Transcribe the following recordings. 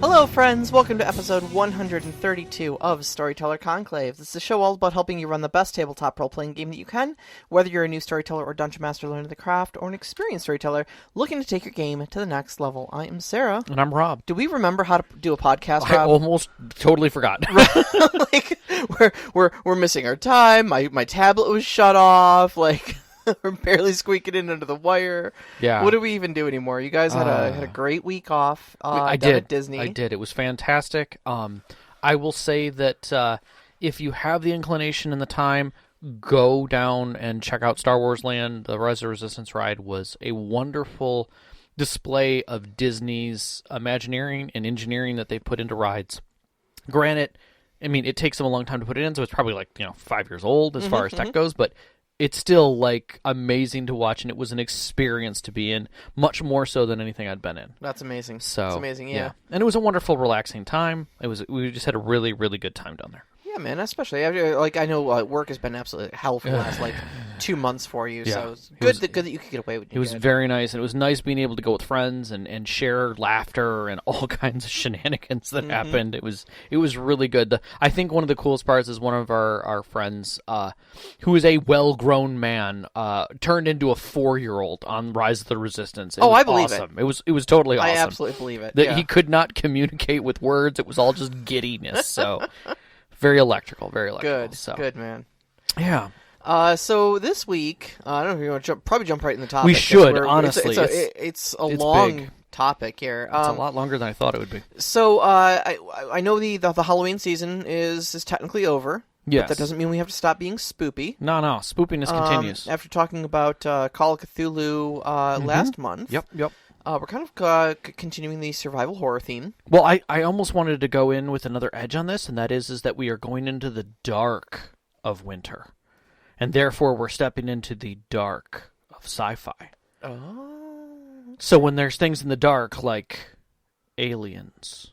Hello, friends. Welcome to episode 132 of Storyteller Conclave. This is a show all about helping you run the best tabletop role-playing game that you can, whether you're a new storyteller or dungeon master learning the craft, or an experienced storyteller looking to take your game to the next level. I am Sarah. And I'm Rob. Do we remember how to do a podcast, Rob? I almost totally forgot. Like, we're missing our time. My tablet was shut off. Like, we're barely squeaking in under the wire. Yeah. What do we even do anymore? You guys had a great week off. I down did. at Disney. I did. It was fantastic. I will say that if you have the inclination and the time, go down and check out Star Wars Land. The Rise of the Resistance ride was a wonderful display of Disney's Imagineering and engineering that they put into rides. Granted, I mean, it takes them a long time to put it in, so it's probably 5 years old as far as tech goes, but it's still amazing to watch, and it was an experience to be in, much more so than anything I'd been in. That's amazing. So that's amazing, yeah. And it was a wonderful, relaxing time. We just had a really, really good time down there. Yeah, man, especially I know work has been absolutely hell for the last 2 months for you. Yeah. So it's good that you could get away with it. It was very nice, and it was nice being able to go with friends and share laughter and all kinds of shenanigans that happened. It was really good. I think one of the coolest parts is one of our friends, who is a well-grown man, turned into a 4-year-old on Rise of the Resistance. I believe awesome. It was totally awesome. I absolutely believe it. That he could not communicate with words. It was all just giddiness. So very electrical. Good. So. Good, man. Yeah. So this week, I don't know if you want to jump right in the topic. We should, honestly. It's a long big topic here. It's a lot longer than I thought it would be. So I know the Halloween season is technically over. Yes. But that doesn't mean we have to stop being spoopy. No, spoopiness continues. After talking about Call of Cthulhu last month. Yep. We're kind of continuing the survival horror theme. Well, I almost wanted to go in with another edge on this, and that is that we are going into the dark of winter. And therefore, we're stepping into the dark of sci-fi. Oh. So when there's things in the dark like aliens,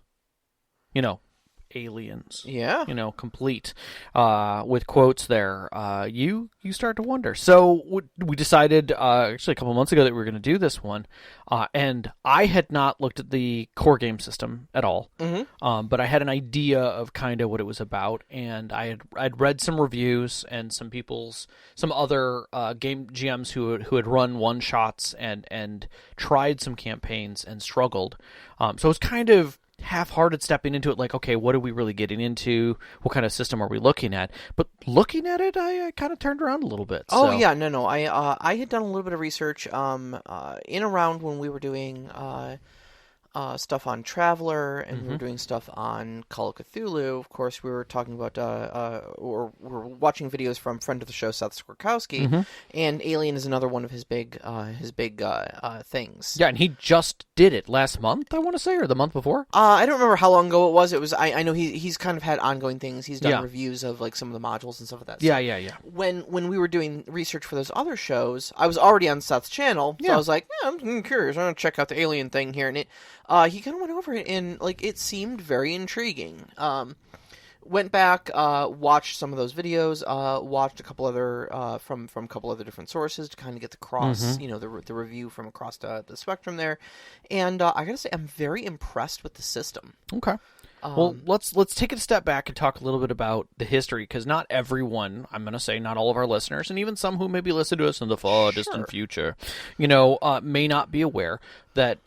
aliens. Yeah. Complete with quotes there. You start to wonder. So we decided actually a couple months ago that we were going to do this one, and I had not looked at the core game system at all. But I had an idea of kind of what it was about, and I'd read some reviews and some other game GMs who had run one shots and tried some campaigns and struggled. So it was kind of half-hearted stepping into it, okay, what are we really getting into? What kind of system are we looking at? But looking at it, I kind of turned around a little bit. Oh, yeah, no. I had done a little bit of research in around when we were doing stuff on Traveler, and we were doing stuff on Call of Cthulhu. Of course, we were talking about, or we're watching videos from friend of the show, Seth Skorkowski, and Alien is another one of his big things. Yeah, and he just did it last month, I want to say, or the month before. I don't remember how long ago it was. It was. I know he's kind of had ongoing things. He's done reviews of some of the modules and stuff like that. Yeah. When we were doing research for those other shows, I was already on Seth's channel, so I was like, I'm curious. I'm gonna check out the Alien thing here, and it. He kind of went over it, and it seemed very intriguing. Went back, watched some of those videos, watched a couple other from a couple other different sources to kind of get the cross, the review from across the spectrum there. And I gotta say, I'm very impressed with the system. Okay. Well, let's take it a step back and talk a little bit about the history, because not everyone, I'm going to say not all of our listeners, and even some who maybe listen to us in the far distant future, may not be aware that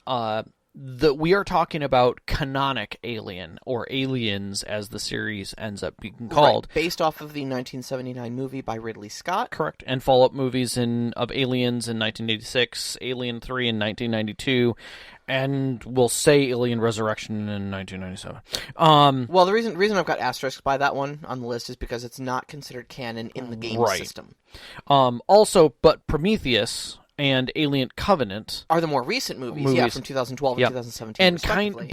we are talking about canonic Alien, or Aliens as the series ends up being called. Right. Based off of the 1979 movie by Ridley Scott. Correct. And follow-up movies of Aliens in 1986, Alien 3 in 1992, and we'll say Alien Resurrection in 1997. Well, the reason I've got asterisks by that one on the list is because it's not considered canon in the game system. Also, but Prometheus and Alien Covenant are the more recent movies. Yeah, from 2012 and 2017, and respectively.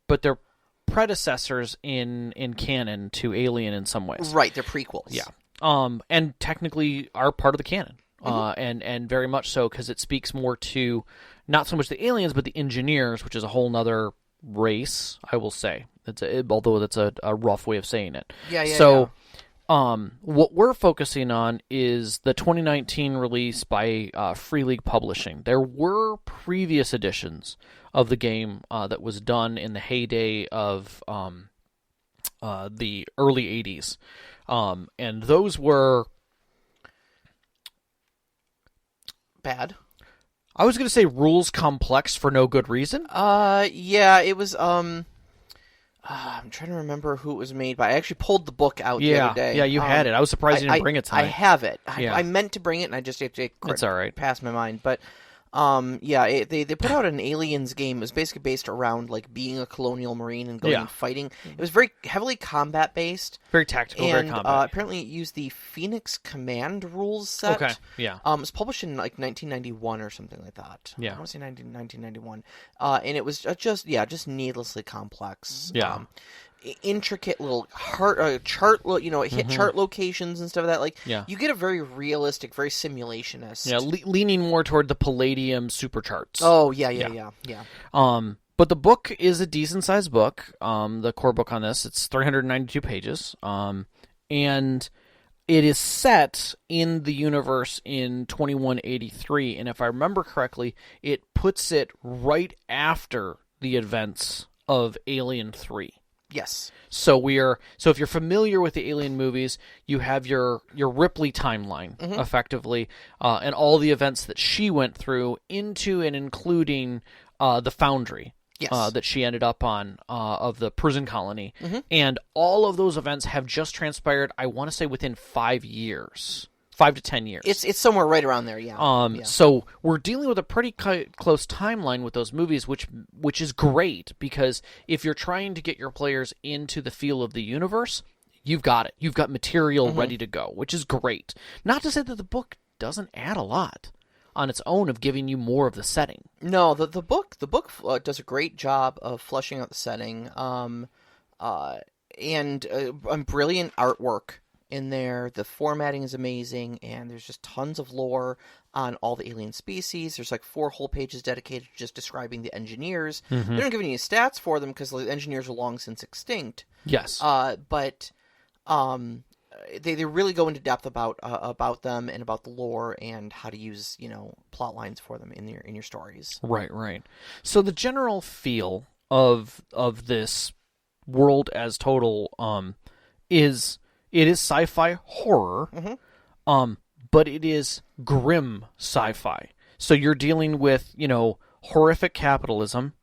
but they're predecessors in canon to Alien in some ways. Right, they're prequels. Yeah. And technically are part of the canon. And very much so, because it speaks more to not so much the aliens, but the engineers, which is a whole nother race, I will say. Although that's a rough way of saying it. So What we're focusing on is the 2019 release by Free League Publishing. There were previous editions of the game that was done in the heyday of the early 80s. And those were... bad. I was going to say rules complex for no good reason. Yeah, it was, I'm trying to remember who it was made by. I actually pulled the book out the other day. Yeah, you had it. I was surprised you didn't bring it tonight. I have it. Yeah. I meant to bring it, and I just it It's all right. passed my mind. But they put out an Aliens game. It was basically based around like being a colonial marine and going and fighting. It was very heavily combat based, very tactical, and very combat. apparently it used the Phoenix Command rules set. Okay, yeah. It was published in like 1991 or something like that. Yeah, I want to say 1991. And it was just needlessly complex. Yeah. Intricate little chart, hit chart locations and stuff like that. Like, you get a very realistic, very simulationist. Yeah, leaning more toward the Palladium supercharts. Oh, yeah. But the book is a decent-sized book. The core book on this, it's 392 pages. And it is set in the universe in 2183. And if I remember correctly, it puts it right after the events of Alien 3. Yes. So if you're familiar with the Alien movies, you have your Ripley timeline, effectively, and all the events that she went through into and including the Foundry. Yes. That she ended up on of the prison colony. And all of those events have just transpired, I want to say, within 5 years. 5 to 10 years. It's somewhere right around there, yeah. So we're dealing with a pretty close timeline with those movies, which is great, because if you're trying to get your players into the feel of the universe, you've got it. You've got material ready to go, which is great. Not to say that the book doesn't add a lot on its own of giving you more of the setting. No, the book does a great job of fleshing out the setting, and brilliant artwork in there. The formatting is amazing, and there's just tons of lore on all the alien species. There's like 4 whole pages dedicated to just describing the engineers. They don't give any stats for them because the engineers are long since extinct. Yes. But they really go into depth about them and about the lore and how to use plot lines for them in your stories. Right. So the general feel of this world as total is. It is sci-fi horror, but it is grim sci-fi. So you're dealing with, horrific capitalism.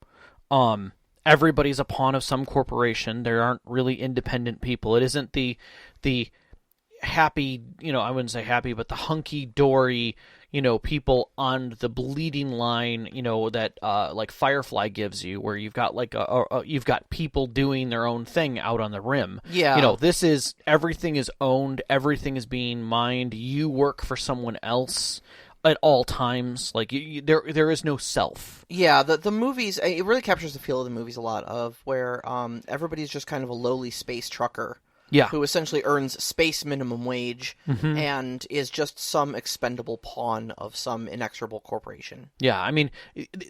Everybody's a pawn of some corporation. There aren't really independent people. It isn't the happy, I wouldn't say happy, but the hunky-dory, people on the bleeding line, that like Firefly gives you, where you've got like you've got people doing their own thing out on the rim. Yeah. This is, everything is owned, everything is being mined. You work for someone else at all times. Like there is no self. Yeah, the movies, it really captures the feel of the movies a lot, of where everybody's just kind of a lowly space trucker. Yeah. Who essentially earns space minimum wage and is just some expendable pawn of some inexorable corporation. Yeah, I mean,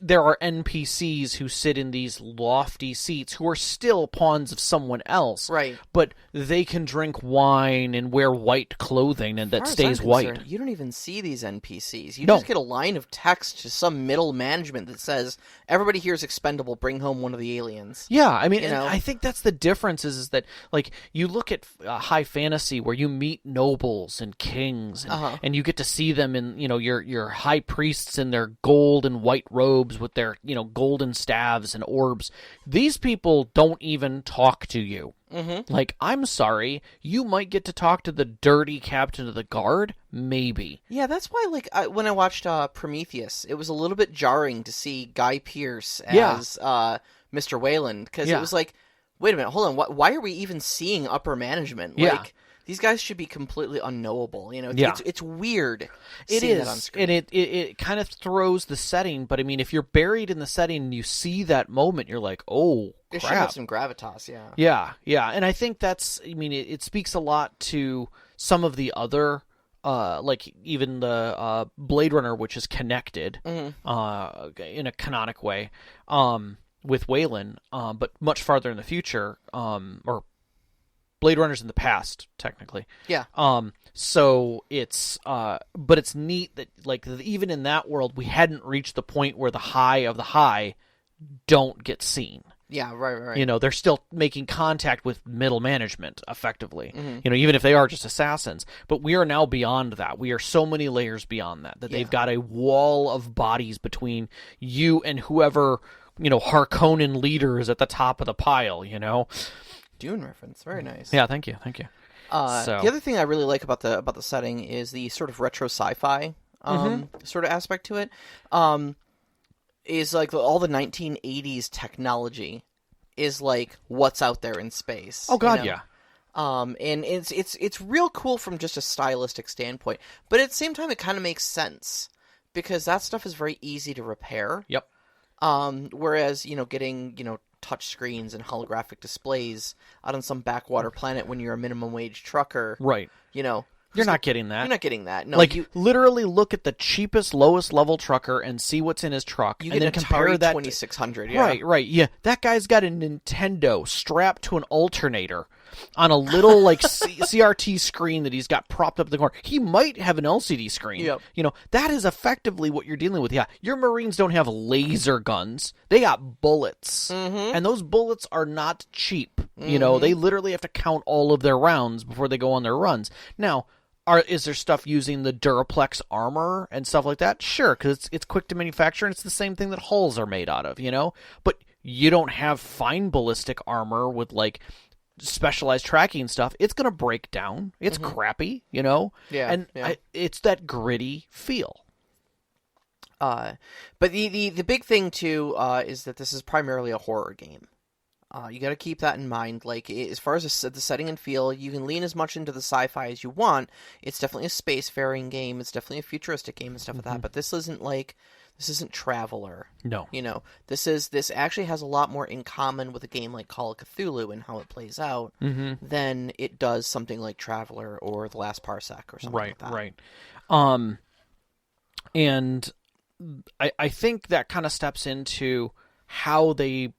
there are NPCs who sit in these lofty seats who are still pawns of someone else. Right. But they can drink wine and wear white clothing and that stays white. You don't even see these NPCs. You just get a line of text to some middle management that says, everybody here is expendable, bring home one of the aliens. Yeah, I mean, and I think that's the difference is that, like, you look at high fantasy where you meet nobles and kings and you get to see them in, your high priests in their gold and white robes with their, golden staves and orbs. These people don't even talk to you. Like, I'm sorry, you might get to talk to the dirty captain of the guard, maybe. Yeah, that's why, like, when I watched Prometheus, it was a little bit jarring to see Guy Pearce as Mr. Wayland, because it was like, wait a minute, hold on, why are we even seeing upper management? Like, these guys should be completely unknowable. It's weird. It is, that on screen. And it kind of throws the setting. But I mean, if you're buried in the setting and you see that moment, you're like, oh, crap. It should have some gravitas. Yeah. And I think that's. I mean, it speaks a lot to some of the other. Like even the Blade Runner, which is connected in a canonic way with Wayland, but much farther in the future, or Blade Runner's in the past, technically. Yeah. So it's but it's neat that like even in that world we hadn't reached the point where the high of the high don't get seen. Yeah, right. You know, they're still making contact with middle management effectively. You know, even if they are just assassins. But we are now beyond that. We are so many layers beyond that they've got a wall of bodies between you and whoever, you know, Harkonnen leader is at the top of the pile, you know. Dune reference. Very nice. Yeah, thank you. The other thing I really like about the setting is the sort of retro sci-fi sort of aspect to it. Is like all the 1980s technology is like what's out there in space. Oh God, you know? yeah. And it's real cool from just a stylistic standpoint, but at the same time it kind of makes sense because that stuff is very easy to repair. Yep. Whereas, you know, getting, you know, touch screens and holographic displays out on some backwater planet when you're a minimum wage trucker, right? You know, you're not getting that. You're not getting that. No, like literally look at the cheapest, lowest level trucker and see what's in his truck, and then compare Atari that 2600. Yeah. Right. Yeah, that guy's got a Nintendo strapped to an alternator on a little like CRT screen that he's got propped up in the corner. He might have an LCD screen. Yep. You know, that is effectively what you're dealing with. Yeah, your Marines don't have laser guns; they got bullets, and those bullets are not cheap. You know, they literally have to count all of their rounds before they go on their runs. Now, is there stuff using the Duraplex armor and stuff like that? Sure, because it's quick to manufacture, and it's the same thing that hulls are made out of, you know? But you don't have fine ballistic armor with, like, specialized tracking stuff. It's going to break down. It's crappy, you know? Yeah. And it's that gritty feel. But the big thing, too, is that this is primarily a horror game. You got to keep that in mind. Like, as far as the setting and feel, you can lean as much into the sci-fi as you want. It's definitely a spacefaring game. It's definitely a futuristic game and stuff like that. But this isn't Traveler. No. You know, this actually has a lot more in common with a game like Call of Cthulhu and how it plays out than it does something like Traveler or The Last Parsec or something like that. Right. And I think that kind of steps into how they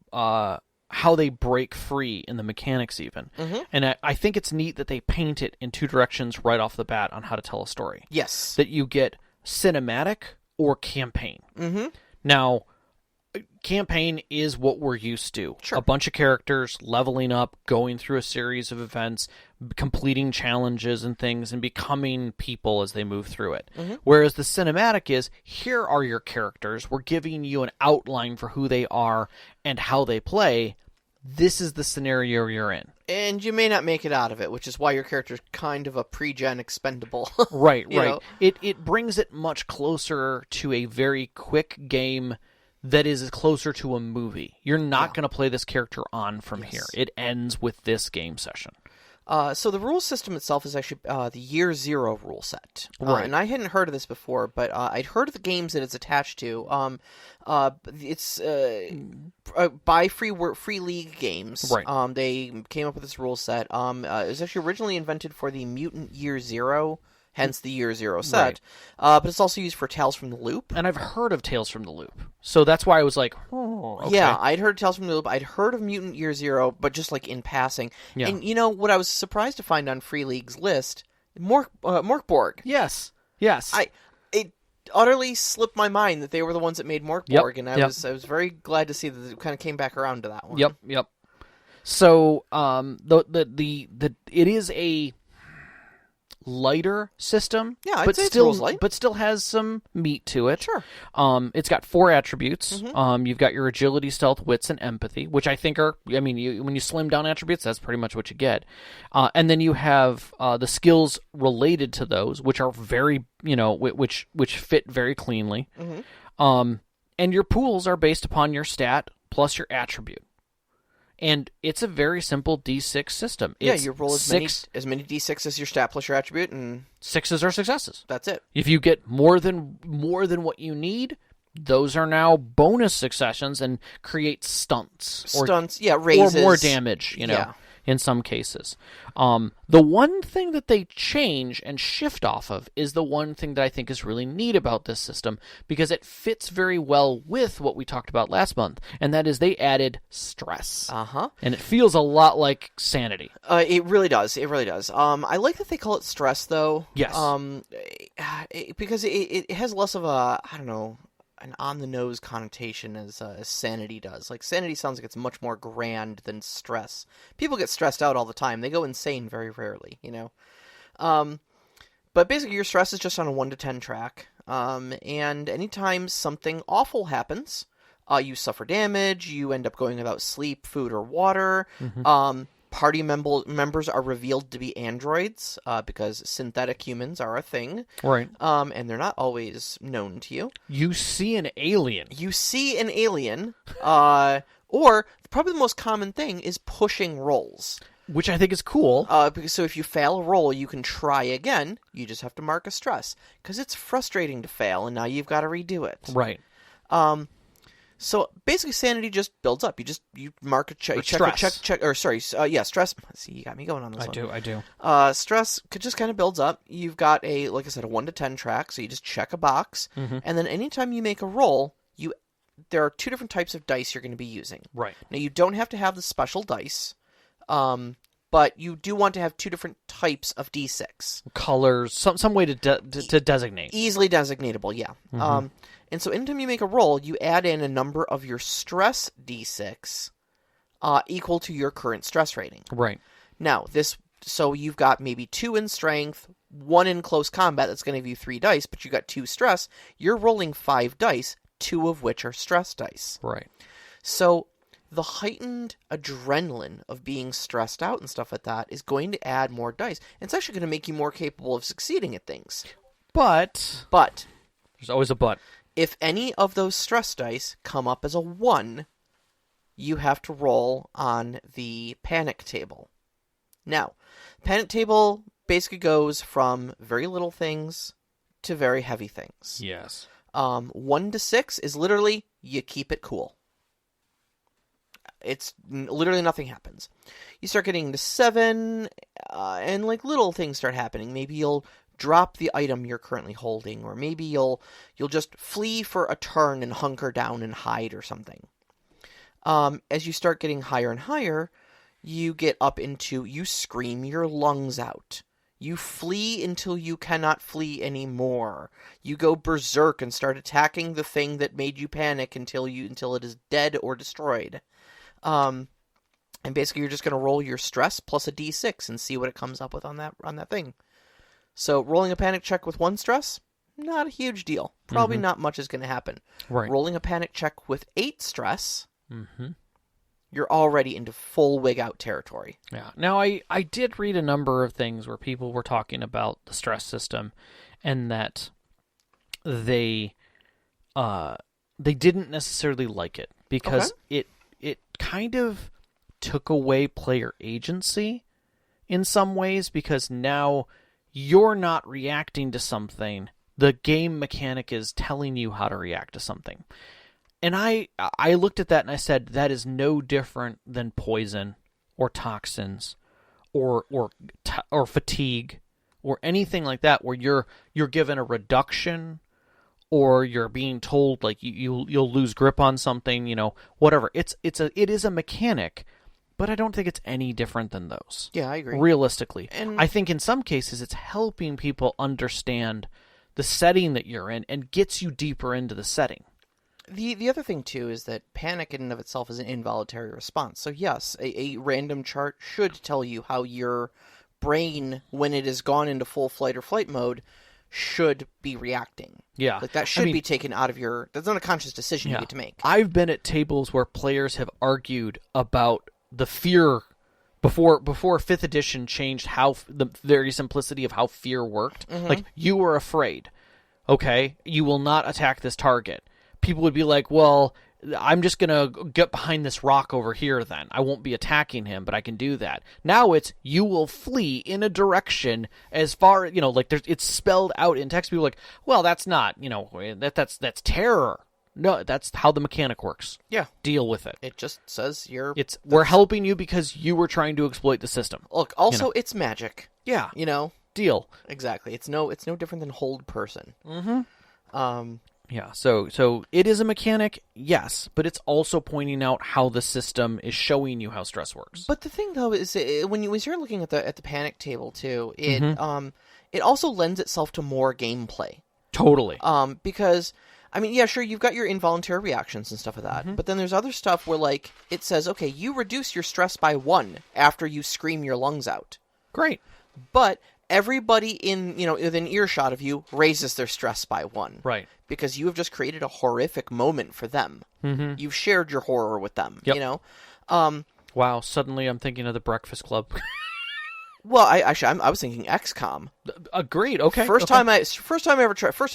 break free in the mechanics even. And I think it's neat that they paint it in two directions right off the bat on how to tell a story. Yes. That you get cinematic or campaign. Now, campaign is what we're used to. Sure. A bunch of characters leveling up, going through a series of events, completing challenges and things, and becoming people as they move through it. Whereas the cinematic is, here are your characters. We're giving you an outline for who they are and how they play. This is the scenario you're in. And you may not make it out of it, which is why your character's kind of a pre-gen expendable. Right. know? It brings it much closer to a very quick game that is closer to a movie. You're not going to play this character on from here. It ends with this game session. So the rule system itself is actually the Year Zero rule set. Right. And I hadn't heard of this before, but I'd heard of the games that it's attached to. It's by Free League Games. Right. They came up with this rule set. It was actually originally invented for the Mutant Year Zero, hence the Year Zero set. Right. But it's also used for Tales from the Loop. And I've heard of Tales from the Loop. So that's why I was like, oh, okay. Yeah, I'd heard Tales from the Loop. I'd heard of Mutant Year Zero, but just like in passing. Yeah. And you know what I was surprised to find on Free League's list? Morkborg. Yes. It utterly slipped my mind that they were the ones that made Morkborg, and I was very glad to see that it kind of came back around to that one. Yep. So it is a lighter system, I'd say it's rules light, but still has some meat to it. Sure. It's got 4 attributes. You've got your agility, stealth, wits, and empathy, which I think are, when you slim down attributes, that's pretty much what you get. And then you have the skills related to those, which are very, which fit very cleanly. And your pools are based upon your stat plus your attribute. And it's a very simple D6 system. You roll as many D6 as your stat plus your attribute, and 6s are successes. That's it. If you get more than what you need, those are now bonus successions and create stunts. Raises. Or more damage, in some cases. The one thing that they change and shift off of is the one thing that I think is really neat about this system, because it fits very well with what we talked about last month, and that is they added stress. And it feels a lot like sanity. It really does. It really does. I like that they call it stress, though. Yes. Because it has less of a, I don't know, an on-the-nose connotation as sanity does. Like, sanity sounds like it's much more grand than stress. People get stressed out all the time. They go insane very rarely, you know? But basically, your stress is just on a 1 to 10 track. And anytime something awful happens, you suffer damage, you end up going without sleep, food, or water. Party members are revealed to be androids, because synthetic humans are a thing. Right. And they're not always known to you. You see an alien. Or probably the most common thing is pushing rolls. Which I think is cool. So if you fail a roll, you can try again. You just have to mark a stress. Because it's frustrating to fail, and now you've got to redo it. Right. So basically, sanity just builds up. You mark a check, stress. Stress. See, you got me going on this one. I do. Stress just kind of builds up. You've got like I said, a 1 to 10 track, so you just check a box, and then anytime you make a roll, there are 2 different types of dice you're going to be using. Right. Now, you don't have to have the special dice, but you do want to have 2 different types of D6. Colors, some way to designate. Easily designatable, yeah. And so anytime you make a roll, you add in a number of your stress D6 equal to your current stress rating. Right. Now, so you've got maybe 2 in strength, 1 in close combat, that's going to give you 3 dice, but you got 2 stress. You're rolling 5 dice, 2 of which are stress dice. Right. So the heightened adrenaline of being stressed out and stuff like that is going to add more dice. And it's actually going to make you more capable of succeeding at things. But there's always a but. If any of those stress dice come up as a 1, you have to roll on the panic table. Now, panic table basically goes from very little things to very heavy things. Yes. 1 to 6 is literally, you keep it cool. It's literally nothing happens. You start getting to 7, and like little things start happening. Maybe you'll drop the item you're currently holding, or maybe you'll just flee for a turn and hunker down and hide or something. As you start getting higher and higher, you get up into, you scream your lungs out. You flee until you cannot flee anymore. You go berserk and start attacking the thing that made you panic until it is dead or destroyed. And basically you're just going to roll your stress plus a d6 and see what it comes up with on that thing. So rolling a panic check with 1 stress, not a huge deal. Probably not much is going to happen. Right. Rolling a panic check with 8 stress, you're already into full wig out territory. Yeah. Now, I did read a number of things where people were talking about the stress system, and that they didn't necessarily like it because it kind of took away player agency in some ways, because now you're not reacting to something. The game mechanic is telling you how to react to something. And I looked at that and I said, that is no different than poison or toxins or fatigue or anything like that, where you're given a reduction, or you're being told like you'll lose grip on something, whatever. It is a mechanic, but I don't think it's any different than those. Yeah, I agree. Realistically. And I think in some cases it's helping people understand the setting that you're in and gets you deeper into the setting. The other thing, too, is that panic in and of itself is an involuntary response. So, yes, a random chart should tell you how your brain, when it has gone into full flight or flight mode, should be reacting. Yeah. Like, that should be taken out of your... That's not a conscious decision you get to make. I've been at tables where players have argued about the fear... Before 5th edition changed how the very simplicity of how fear worked. Like, you were afraid. Okay, you will not attack this target. People would be like, well, I'm just going to get behind this rock over here then. I won't be attacking him, but I can do that. Now it's, you will flee in a direction as far, like it's spelled out in text. People are like, well, that's not, that's terror. No, that's how the mechanic works. Yeah. Deal with it. It just says we're helping you because you were trying to exploit the system. Look, also, it's magic. Yeah. You know? Deal. Exactly. It's no different than hold person. Yeah, so it is a mechanic, yes, but it's also pointing out how the system is showing you how stress works. But the thing, though, is when you're looking at the panic table too, it also lends itself to more gameplay. Totally. Because I mean, yeah, sure, you've got your involuntary reactions and stuff like that, but then there's other stuff where like it says, okay, you reduce your stress by 1 after you scream your lungs out. Great. But everybody within earshot of you raises their stress by 1. Right. Because you have just created a horrific moment for them. You've shared your horror with them, Yep. you know? Wow, suddenly I'm thinking of the Breakfast Club. Well, I was thinking XCOM. Agreed, okay. First and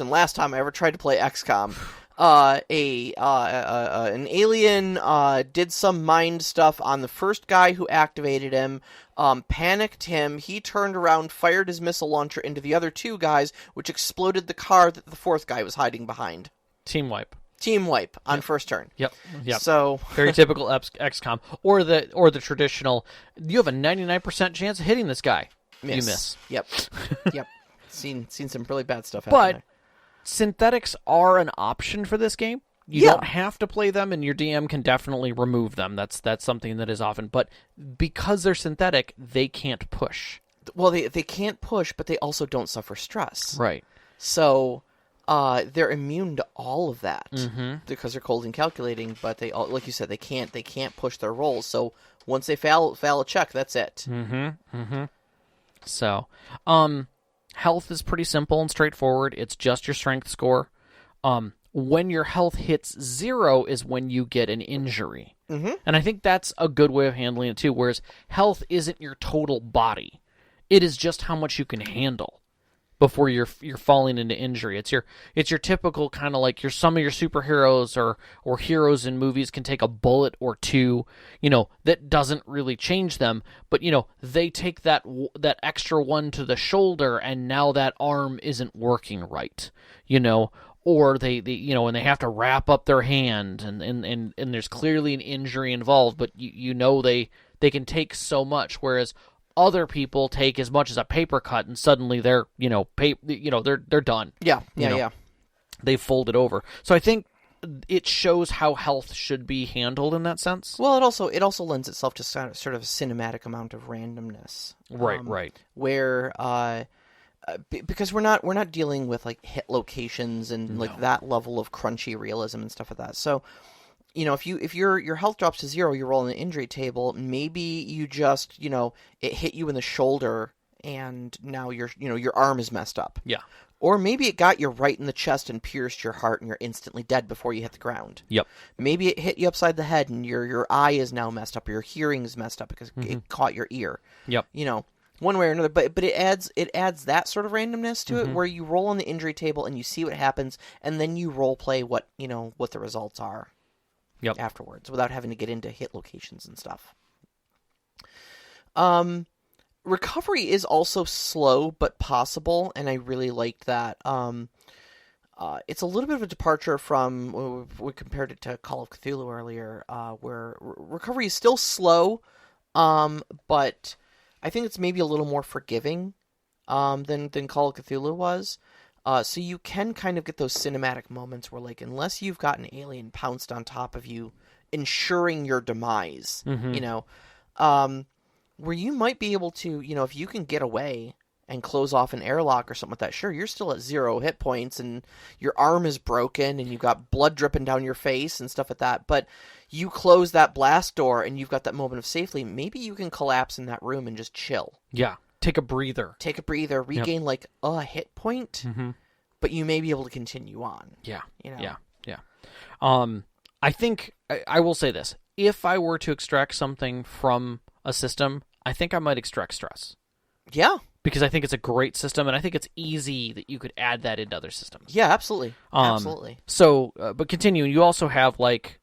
last time I ever tried to play XCOM, an alien did some mind stuff on the first guy who activated him, panicked him, he turned around, fired his missile launcher into the other 2 guys, which exploded the car that the 4th guy was hiding behind. Team wipe On first turn. Yep. So very typical XCOM, or the traditional. You have a 99% chance of hitting this guy. You miss. Yep. Seen some really bad stuff happen. But there. synthetics are an option for this game. You don't have to play them, and your DM can definitely remove them. That's something that is often. But because they're synthetic, they can't push. Well, they can't push, but they also don't suffer stress. Right. So they're immune to all of that because they're cold and calculating. But they, like you said, they can't push their rolls. So once they fail a check, that's it. So, health is pretty simple and straightforward. It's just your strength score. When your health hits 0 is when you get an injury. And I think that's a good way of handling it too, whereas health isn't your total body. It is just how much you can handle before you're falling into injury. It's your typical kind of like some of your superheroes or heroes in movies can take a bullet or 2, that doesn't really change them, but they take that extra one to the shoulder and now that arm isn't working right, or they and they have to wrap up their hand and there's clearly an injury involved, but they can take so much, whereas other people take as much as a paper cut and suddenly they're they're done. Yeah. They've folded over. So I think it shows how health should be handled in that sense. Well, it also lends itself to sort of a cinematic amount of randomness. Right. Where because we're not dealing with like hit locations and like that level of crunchy realism and stuff like that. So, if your health drops to 0, you roll on the injury table. Maybe you just it hit you in the shoulder and now your arm is messed up. Yeah. Or maybe it got you right in the chest and pierced your heart and you're instantly dead before you hit the ground. Yep. Maybe it hit you upside the head and your eye is now messed up or your hearing is messed up because it caught your ear. Yep. One way or another, but it adds that sort of randomness to it, where you roll on the injury table and you see what happens, and then you role play what the results are. Yep. Afterwards, without having to get into hit locations and stuff. Recovery is also slow but possible, and I really liked that. It's a little bit of a departure from we compared it to Call of Cthulhu earlier, where recovery is still slow, but I think it's maybe a little more forgiving than Call of Cthulhu was. So you can kind of get those cinematic moments where, like, unless you've got an alien pounced on top of you, ensuring your demise, where you might be able to, if you can get away and close off an airlock or something like that, sure, you're still at 0 hit points and your arm is broken and you've got blood dripping down your face and stuff like that, but you close that blast door and you've got that moment of safety, maybe you can collapse in that room and just chill. Yeah. Take a breather, regain like a hit point, but you may be able to continue on. Yeah. I think I will say this. If I were to extract something from a system, I think I might extract stress. Yeah. Because I think it's a great system, and I think it's easy that you could add that into other systems. Yeah, absolutely. Absolutely. So, but continuing, you also have, like,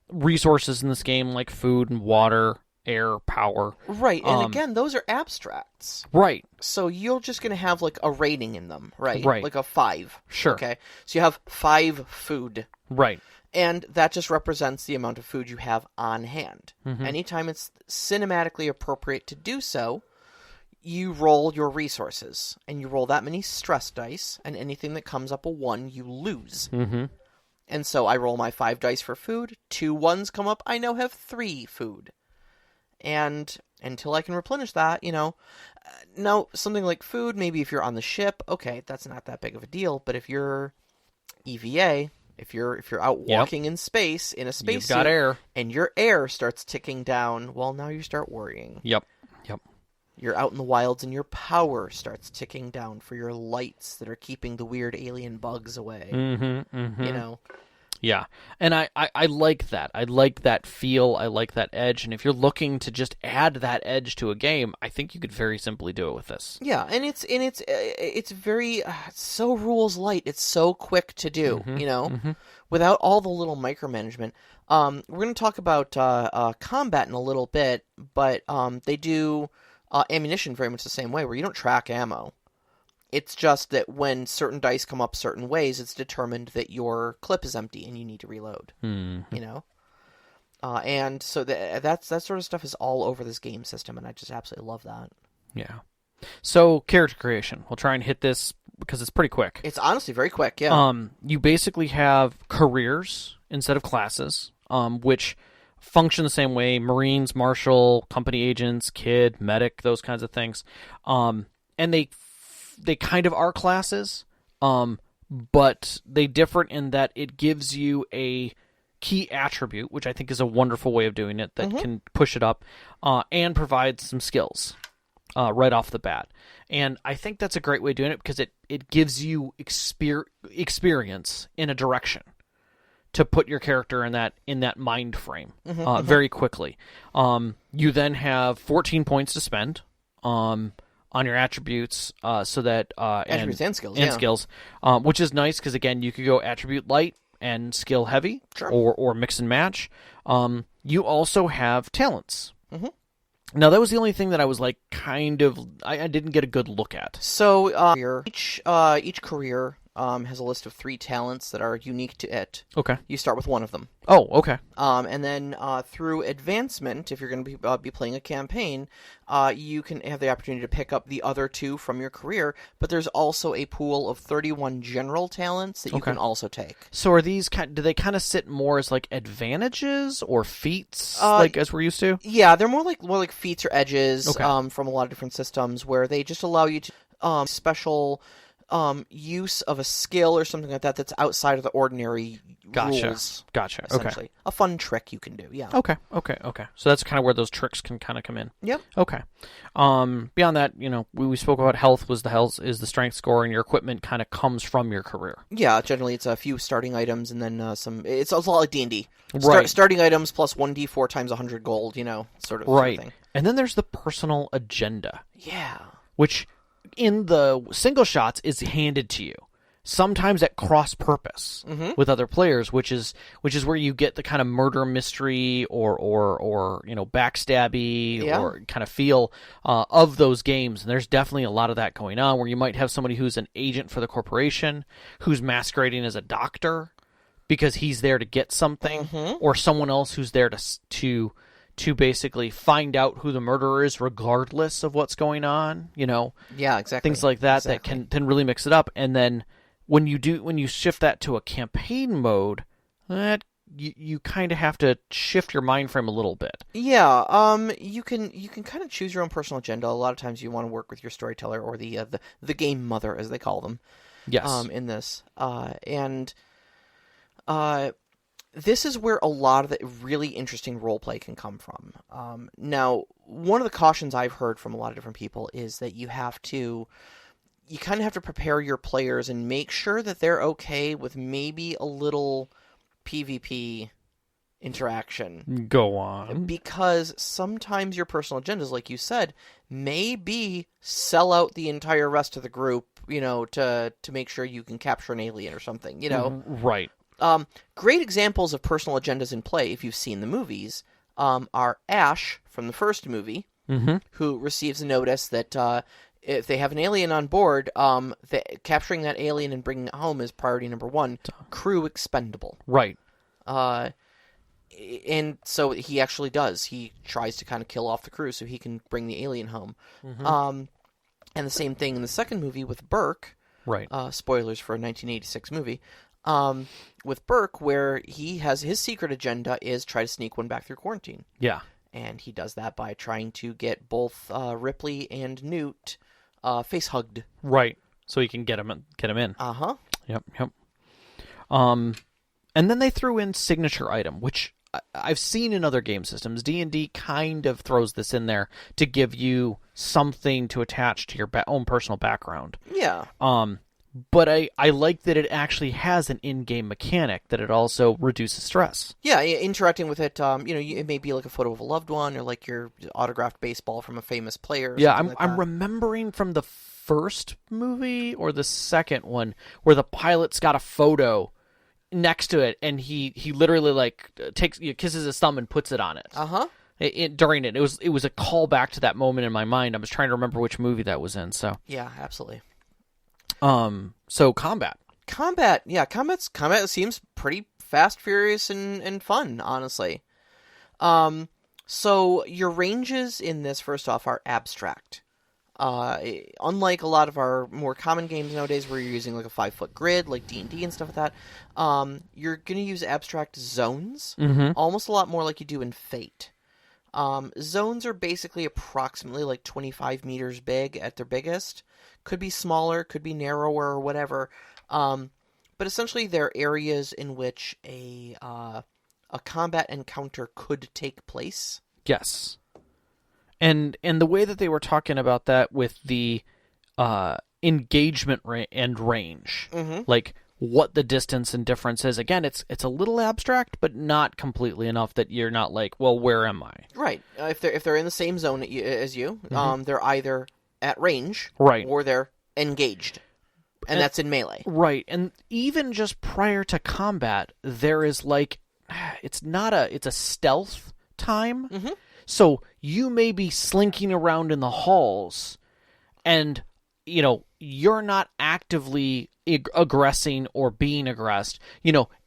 resources in this game, like food and water, air, power. Right, and again, those are abstracts. Right. So you're just going to have, like, a rating in them, right? Right. Like a 5. Sure. Okay, so you have 5 food. Right. And that just represents the amount of food you have on hand. Mm-hmm. Anytime it's cinematically appropriate to do so, you roll your resources. And you roll that many stress dice, and anything that comes up a 1, you lose. Mm-hmm. And so I roll my 5 dice for food. 2 1s come up, I now have 3 food. And until I can replenish that, now something like food, maybe if you're on the ship, okay, that's not that big of a deal. But if you're EVA... If you're out walking in space, in a spacesuit, got air. And your air starts ticking down, well, now you start worrying. Yep. You're out in the wilds and your power starts ticking down for your lights that are keeping the weird alien bugs away. Mm-hmm, mm-hmm. Yeah, and I like that. I like that feel. I like that edge. And if you're looking to just add that edge to a game, I think you could very simply do it with this. Yeah, and it's very so rules light. It's so quick to do, without all the little micromanagement. We're going to talk about combat in a little bit, but they do ammunition very much the same way, where you don't track ammo. It's just that when certain dice come up certain ways, it's determined that your clip is empty and you need to reload. Mm-hmm. And so that sort of stuff is all over this game system, and I just absolutely love that. Yeah. So character creation. We'll try and hit this because it's pretty quick. It's honestly very quick. Yeah. You basically have careers instead of classes, which function the same way: Marines, Marshal, company agents, kid, medic, those kinds of things. And they kind of are classes, but they differ in that it gives you a key attribute, which I think is a wonderful way of doing it, that can push it up, and provides some skills right off the bat. And I think that's a great way of doing it because it gives you experience in a direction to put your character in that mind frame very quickly. You then have 14 points to spend on your attributes, so that attributes and skills, which is nice because again, you could go attribute light and skill heavy, sure. or mix and match. You also have talents. Mm-hmm. Now that was the only thing that I was like I didn't get a good look at. So each career has a list of 3 talents that are unique to it. Okay. You start with one of them. Oh, okay. And then through advancement, if you're going to be playing a campaign, you can have the opportunity to pick up the other 2 from your career, but there's also a pool of 31 general talents that you can also take. So are these do they kind of sit more as like advantages or feats, like as we're used to? Yeah, they're more like feats or edges from a lot of different systems where they just allow you to special use of a skill or something like that that's outside of the ordinary rules. Gotcha. Essentially. Okay. A fun trick you can do, yeah. Okay. So that's kind of where those tricks can kind of come in. Yep. Okay. Beyond that, we spoke about health is the strength score, and your equipment kind of comes from your career. Yeah, generally it's a few starting items and then some. It's a lot like D&D. Right. Starting items plus 1d4 times 100 gold, sort of thing. And then there's the personal agenda. Yeah. Which in the single shots is handed to you, sometimes at cross purpose with other players, which is where you get the kind of murder mystery or backstabby or kind of feel of those games. And there's definitely a lot of that going on, where you might have somebody who's an agent for the corporation who's masquerading as a doctor because he's there to get something, or someone else who's there to basically find out who the murderer is regardless of what's going on, Yeah, exactly. Things like that that can really mix it up. And then when you shift that to a campaign mode, that you kind of have to shift your mind frame a little bit. Yeah, you can kind of choose your own personal agenda. A lot of times you want to work with your storyteller or the game mother, as they call them. Yes. In this. This is where a lot of the really interesting roleplay can come from. Now, one of the cautions I've heard from a lot of different people is that you kind of have to prepare your players and make sure that they're okay with maybe a little PvP interaction. Go on. Because sometimes your personal agendas, like you said, may be sell out the entire rest of the group, to make sure you can capture an alien or something, Right. Great examples of personal agendas in play, if you've seen the movies, are Ash from the first movie, who receives a notice that if they have an alien on board, capturing that alien and bringing it home is priority number 1. Crew expendable. Right. And so he actually does. He tries to kind of kill off the crew so he can bring the alien home. And the same thing in the second movie with Burke. Right. Spoilers for a 1986 movie. With Burke, where he has his secret agenda is try to sneak one back through quarantine. Yeah. And he does that by trying to get both Ripley and Newt face hugged. Right. So he can get him in. Uh-huh. Yep. And then they threw in signature item, which I've seen in other game systems. D&D kind of throws this in there to give you something to attach to your own personal background. Yeah. But I like that it actually has an in-game mechanic that it also reduces stress. Yeah, interacting with it, it may be like a photo of a loved one or like your autographed baseball from a famous player. Yeah, I'm remembering from the first movie or the second one where the pilot's got a photo next to it and he literally kisses his thumb and puts it on it. Uh-huh. During it was a callback to that moment in my mind. I was trying to remember which movie that was in. So yeah, absolutely. So combat. Combat seems pretty fast, furious, and fun, honestly. So your ranges in this, first off, are abstract. Unlike a lot of our more common games nowadays where you're using like a 5-foot grid, like D&D and stuff like that, you're going to use abstract zones, almost a lot more like you do in Fate. Zones are basically approximately like 25 meters big at their biggest. Could be smaller, could be narrower, or whatever. But essentially, they're areas in which a combat encounter could take place. Yes, and the way that they were talking about that with the engagement and range, like what the distance and difference is. Again, it's a little abstract, but not completely enough that you're not like, well, where am I? Right. If they're in the same zone as you, they're either at range, right, or they're engaged, and that's in melee. Right, and even just prior to combat, there is it's a stealth time. So you may be slinking around in the halls, and you're not actively aggressing or being aggressed,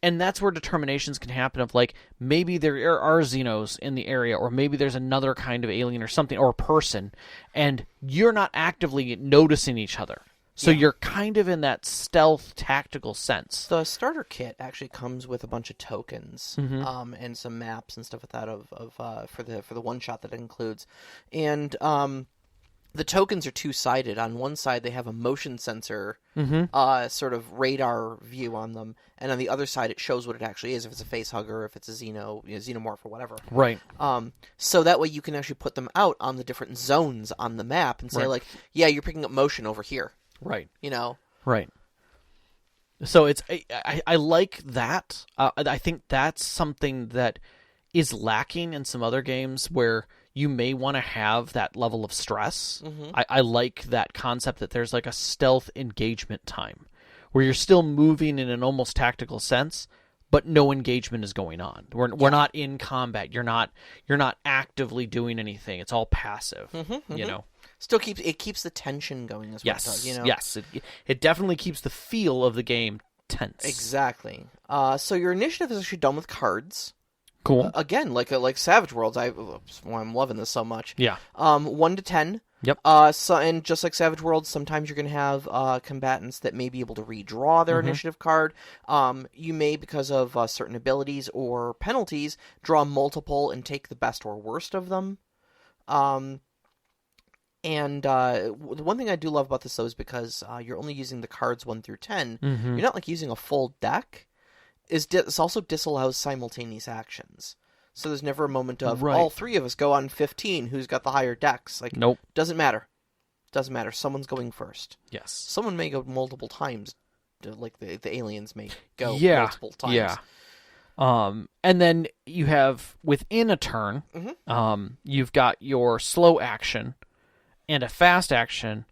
and that's where determinations can happen of maybe there are Xenos in the area, or maybe there's another kind of alien or something, or person, and you're not actively noticing each other. So you're kind of in that stealth tactical sense. The starter kit actually comes with a bunch of tokens, and some maps and stuff like that for the one shot that it includes, and the tokens are two-sided. On one side, they have a motion sensor, sort of radar view on them, and on the other side, it shows what it actually is, if it's a face hugger, if it's a xenomorph, or whatever. Right. So that way, you can actually put them out on the different zones on the map and say, you're picking up motion over here. Right. Right. So I like that. I think that's something that is lacking in some other games where you may want to have that level of stress. I like that concept that there's like a stealth engagement time where you're still moving in an almost tactical sense, but no engagement is going on. We're not in combat. You're not actively doing anything. It's all passive. Still keeps the tension going as well. Yes. It definitely keeps the feel of the game tense. Exactly. So your initiative is actually done with cards. Cool. Again, like Savage Worlds, I'm loving this so much. Yeah. 1 to 10. Yep. And just like Savage Worlds, sometimes you're going to have combatants that may be able to redraw their initiative card. You may, because of certain abilities or penalties, draw multiple and take the best or worst of them. And the one thing I do love about this, though, is because you're only using the cards 1 through 10, you're not using a full deck. It also disallows simultaneous actions. So there's never a moment of, all three of us go on 15, who's got the higher decks. Nope. Doesn't matter. Someone's going first. Yes. Someone may go multiple times, like the aliens may go multiple times. Yeah. And then you have, within a turn, you've got your slow action and a fast action,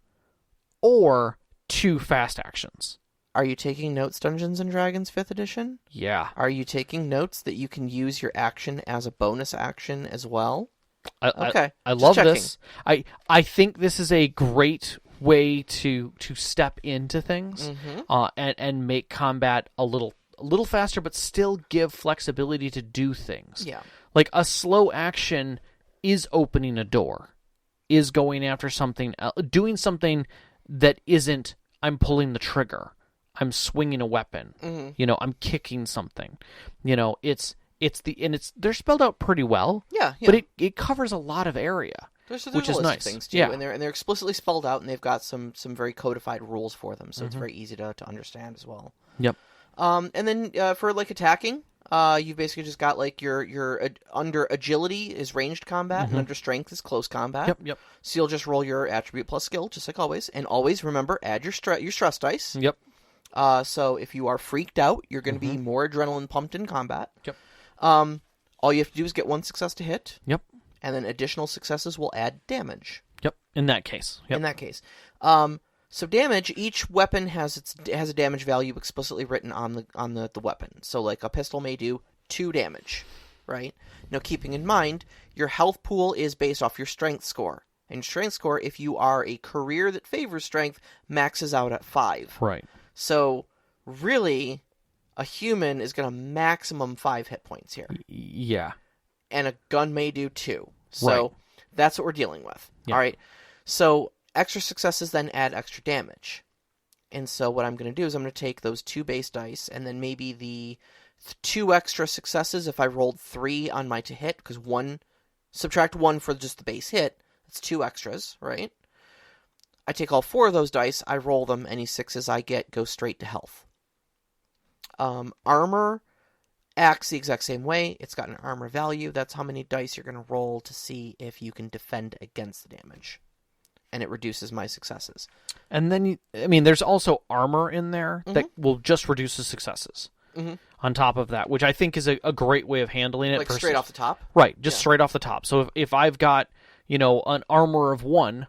or 2 fast actions. Are you taking notes, Dungeons & Dragons 5th edition? Yeah. Are you taking notes that you can use your action as a bonus action as well? Okay. I love this. I think this is a great way to step into things and make combat a little a little faster, but still give flexibility to do things. Yeah. Like a slow action is opening a door, is going after something, doing something that isn't, I'm pulling the trigger, I'm swinging a weapon, I'm kicking something. They're spelled out pretty well. Yeah. But it covers a lot of area. There's which is nice. Things too, yeah. and they're explicitly spelled out, and they've got some very codified rules for them, so it's very easy to understand as well. Yep. And then for like attacking, you've basically just got like your under agility is ranged combat, and under strength is close combat. Yep. So you'll just roll your attribute plus skill, just like always, and always remember add your stress dice. Yep. So if you are freaked out, you're going to be more adrenaline pumped in combat. Yep. All you have to do is get one success to hit. Yep. And then additional successes will add damage. Yep. In that case. Yep. In that case. So damage, each weapon has a damage value explicitly written on the weapon. So like a pistol may do 2 damage, right? Now keeping in mind, your health pool is based off your strength score. And strength score, if you are a career that favors strength, maxes out at 5. Right. So really, a human is going to maximum 5 hit points here. Yeah. And a gun may do 2. So right. That's what we're dealing with. Yeah. All right. So extra successes then add extra damage. And so what I'm going to do is I'm going to take those 2 base dice and then maybe the 2 extra successes if I rolled 3 on my to hit, because subtract 1 for just the base hit. That's 2 extras, right? I take all 4 of those dice, I roll them, any 6s I get go straight to health. Armor acts the exact same way. It's got an armor value. That's how many dice you're going to roll to see if you can defend against the damage. And it reduces my successes. And then, there's also armor in there that will just reduce the successes on top of that, which I think is a great way of handling it. Like straight off the top? Right, just straight off the top. So if I've got, an armor of 1,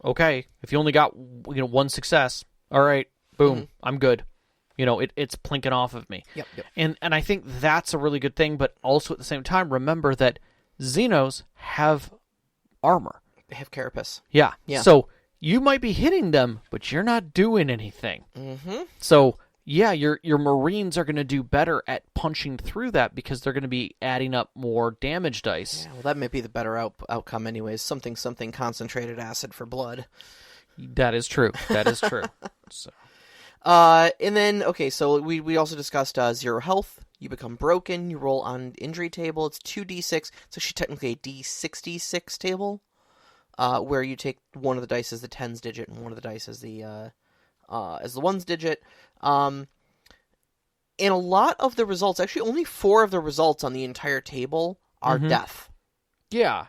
okay, if you only got, 1 success, all right, boom, I'm good. It's plinking off of me. Yep. And I think that's a really good thing, but also at the same time, remember that Xenos have armor. They have carapace. Yeah. Yeah. So you might be hitting them, but you're not doing anything. Mm-hmm. So, yeah, your Marines are going to do better at punching through that because they're going to be adding up more damage dice. Yeah, well, that may be the better outcome anyways. Something concentrated acid for blood. That is true. So. And then, okay, so we also discussed 0 health. You become broken. You roll on injury table. It's 2d6. It's actually technically a d66 table, where you take one of the dice as the tens digit and one of the dice as the ones digit. And a lot of the results, actually only 4 of the results on the entire table are death. Yeah.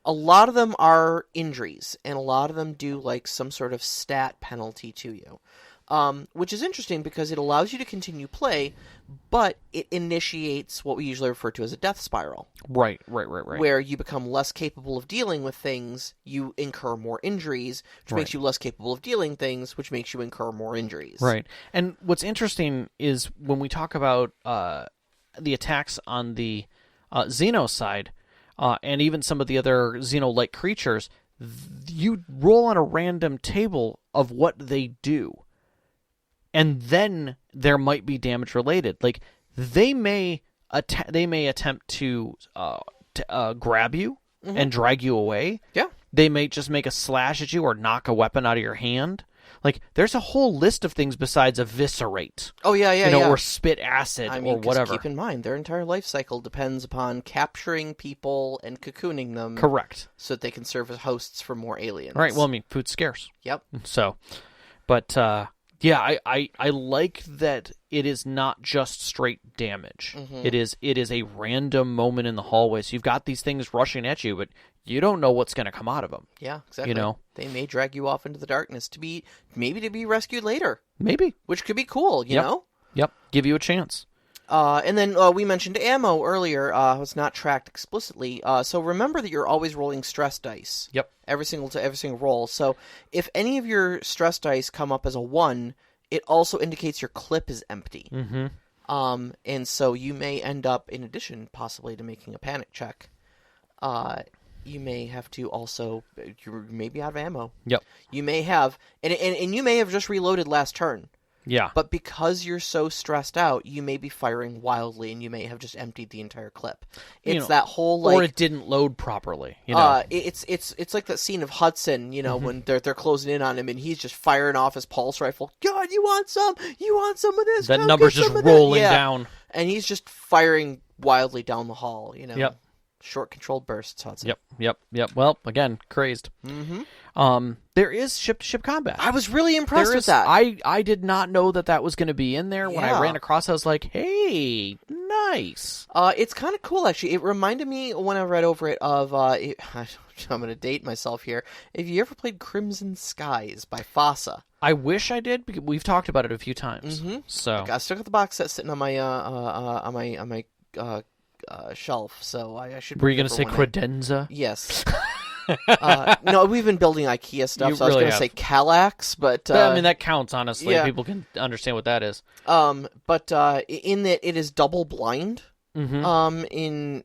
A lot of them are injuries, and a lot of them do like some sort of stat penalty to you. Which is interesting because it allows you to continue play, but it initiates what we usually refer to as a death spiral. Right. Where you become less capable of dealing with things, you incur more injuries, which makes you less capable of dealing things, which makes you incur more injuries. Right. And what's interesting is when we talk about the attacks on the Xeno side, and even some of the other Xeno-like creatures, you roll on a random table of what they do. And then there might be damage related. Like they may attempt to grab you and drag you away. Yeah. They may just make a slash at you or knock a weapon out of your hand. Like there's a whole list of things besides eviscerate. Oh yeah. Or spit acid or whatever. Keep in mind their entire life cycle depends upon capturing people and cocooning them. Correct. So that they can serve as hosts for more aliens. Right. Well, food's scarce. Yep. So, but. Yeah, I like that it is not just straight damage. It is a random moment in the hallway. So you've got these things rushing at you, but you don't know what's going to come out of them. Yeah, exactly. They may drag you off into the darkness to be rescued later. Maybe. Which could be cool, you know? Yep. Give you a chance. And then we mentioned ammo earlier. It's not tracked explicitly. So remember that you're always rolling stress dice. Yep. Every single roll. So if any of your stress dice come up as a 1, it also indicates your clip is empty. And so you may end up, in addition possibly to making a panic check, you may have to also, you may be out of ammo. Yep. You may have, and you may have just reloaded last turn. Yeah. But because you're so stressed out, you may be firing wildly, and you may have just emptied the entire clip. It's that whole like, or it didn't load properly. You know, it's like that scene of Hudson. You know, when they're closing in on him, and he's just firing off his pulse rifle. God, you want some? You want some of this? That number's just rolling down, and he's just firing wildly down the hall. You know. Yep. Short controlled bursts, Hudson. Yep. Well, again, crazed. There is ship-to-ship combat. I was really impressed with that. I did not know that was going to be in there. When I ran across, I was like, hey, nice. It's kind of cool, actually. It reminded me, when I read over it, of... I'm going to date myself here. Have you ever played Crimson Skies by FASA? I wish I did, because we've talked about it a few times. So I still got the box set sitting on my shelf, so I should... Were you going to say credenza? Yes. No, we've been building IKEA stuff, so I was going to say Kallax, but... I mean, that counts, honestly. Yeah. People can understand what that is. But in that it is double blind. You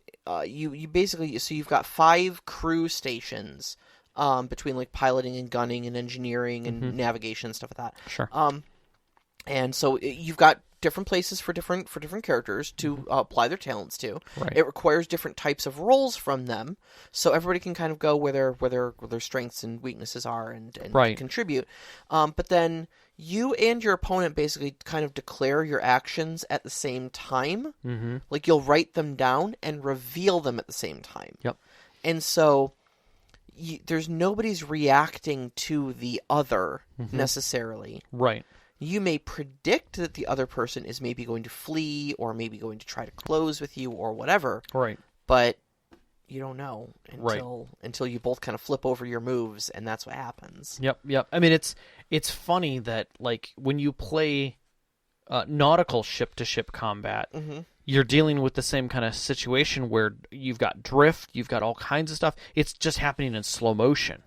basically... So you've got 5 crew stations between, like, piloting and gunning and engineering and navigation and stuff like that. Sure. And so you've got different places for different characters to apply their talents to. Right. It requires different types of roles from them, so everybody can kind of go where their strengths and weaknesses are and contribute. But then you and your opponent basically kind of declare your actions at the same time. Like, you'll write them down and reveal them at the same time. Yep. And so there's nobody's reacting to the other necessarily. Right. You may predict that the other person is maybe going to flee or maybe going to try to close with you or whatever. Right. But you don't know until you both kind of flip over your moves, and that's what happens. Yep. I mean, it's funny that, like, when you play nautical ship-to-ship combat, you're dealing with the same kind of situation where you've got drift, you've got all kinds of stuff. It's just happening in slow motion.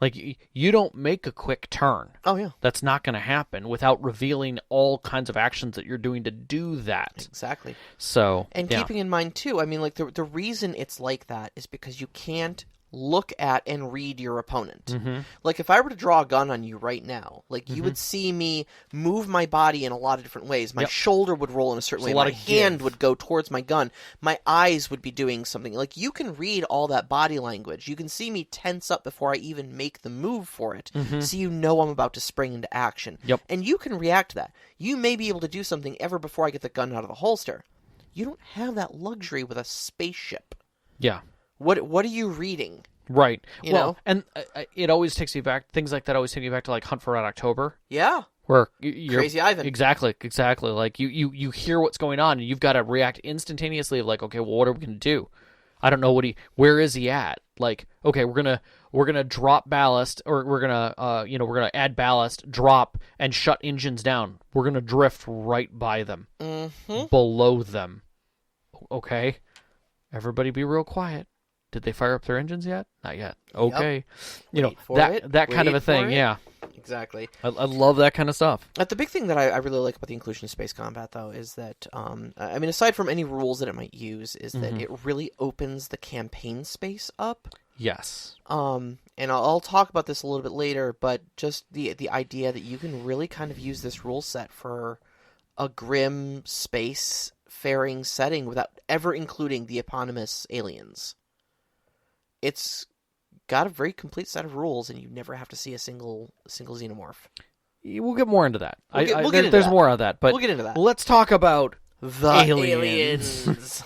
Like, you don't make a quick turn. Oh, yeah. That's not going to happen without revealing all kinds of actions that you're doing to do that. Exactly. So, and keeping in mind, too, I mean, like, the reason it's like that is because you can't look at and read your opponent. Like, if I were to draw a gun on you right now, like, you would see me move my body in a lot of different ways. My shoulder would roll in a certain way. My hand would go towards my gun. My eyes would be doing something. Like, you can read all that body language. You can see me tense up before I even make the move for it. So you know I'm about to spring into action. And you can react to that. You may be able to do something ever before I get the gun out of the holster. You don't have that luxury with a spaceship. Yeah. What are you reading? Right. You know? And it always takes me back. Things like that always take me back to, like, Hunt for Red October. Yeah. Where you're Crazy Ivan. Exactly. Like, you hear what's going on, and you've got to react instantaneously. Of like, okay, well, what are we going to do? I don't know where is he at? Like, okay, we're gonna drop ballast, or we're gonna add ballast, drop, and shut engines down. We're gonna drift right by them, below them. Okay, everybody, be real quiet. Did they fire up their engines yet? Not yet. Okay. That kind of a thing. Yeah. Exactly. I love that kind of stuff. The big thing that I really like about the inclusion of space combat, though, is that, I mean, aside from any rules that it might use, is that it really opens the campaign space up. Yes. And I'll talk about this a little bit later, but just the idea that you can really kind of use this rule set for a grim space faring setting without ever including the eponymous aliens. It's got a very complete set of rules, and you never have to see a single xenomorph. We'll get more into that. We'll get into there's that. more of that, but we'll get into that. Let's talk about the aliens.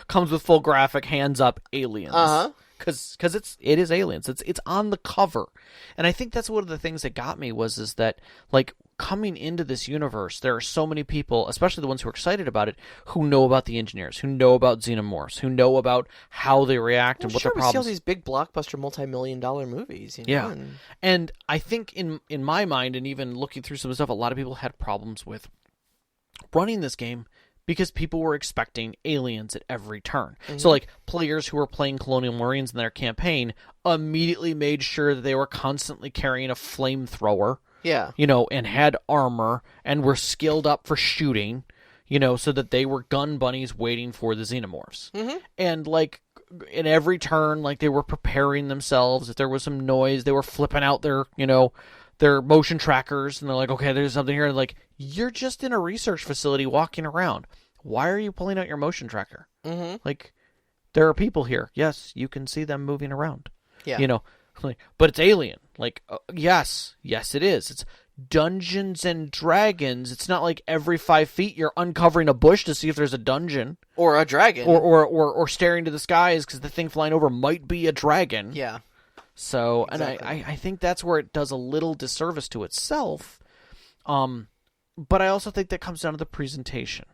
Comes with full graphic, hands up, aliens. Because it is aliens. It's on the cover, and I think that's one of the things that got me is that, like, coming into this universe, there are so many people, especially the ones who are excited about it, who know about the engineers, who know about xenomorphs, who know about how they react and what their problems. We see all these big blockbuster, multi-million-dollar movies. Yeah, and I think in my mind, and even looking through some stuff, a lot of people had problems with running this game, because people were expecting aliens at every turn. So, like, players who were playing Colonial Marines in their campaign immediately made sure that they were constantly carrying a flamethrower. Yeah. And had armor, and were skilled up for shooting, so that they were gun bunnies waiting for the xenomorphs. And, like, in every turn, like, they were preparing themselves. If there was some noise, they were flipping out their they're motion trackers, and they're like, okay, there's something here. And like, you're just in a research facility walking around. Why are you pulling out your motion tracker? Mm-hmm. Like, there are people here. Yes, you can see them moving around. Yeah. You know, like, but it's alien. Like, yes, it is. It's Dungeons and Dragons. It's not like every 5 feet you're uncovering a bush to see if there's a dungeon or a dragon, or staring to the skies because the thing flying over might be a dragon. Yeah. So, Exactly. and I think that's where it does a little disservice to itself. But I also think that comes down to the presentation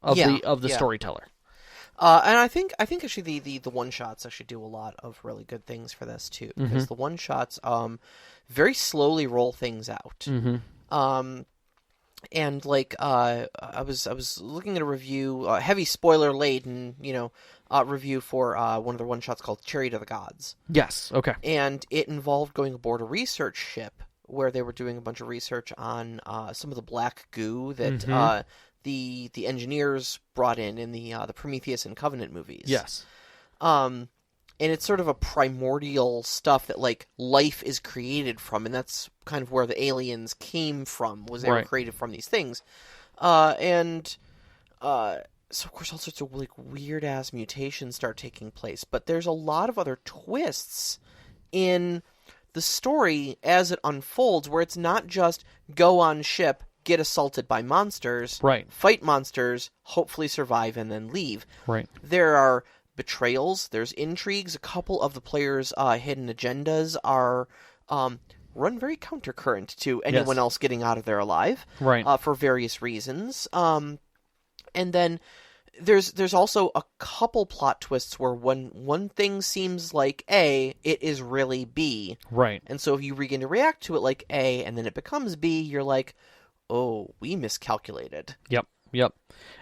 of the storyteller. And I think actually the one shots actually do a lot of really good things for this too, because the one shots very slowly roll things out. And like I was looking at a review, heavy spoiler laden, review for one of the one shots called Chariot of the Gods. Yes. Okay. And it involved going aboard a research ship where they were doing a bunch of research on some of the black goo that the engineers brought in the Prometheus and Covenant movies. Yes. And it's sort of a primordial stuff that like life is created from, and that's kind of where the aliens came from. Was they were created from these things, so of course all sorts of like weird ass mutations start taking place. But there's a lot of other twists in the story as it unfolds, where it's not just go on ship, get assaulted by monsters, fight monsters, hopefully survive, and then leave. Right. There are betrayals, there's intrigues. A couple of the players' hidden agendas are run very countercurrent to anyone else getting out of there alive, for various reasons. And then there's also a couple plot twists where one thing seems like A, it is really B. Right. And so if you begin to react to it like A, and then it becomes B, you're like, oh, we miscalculated. Yep.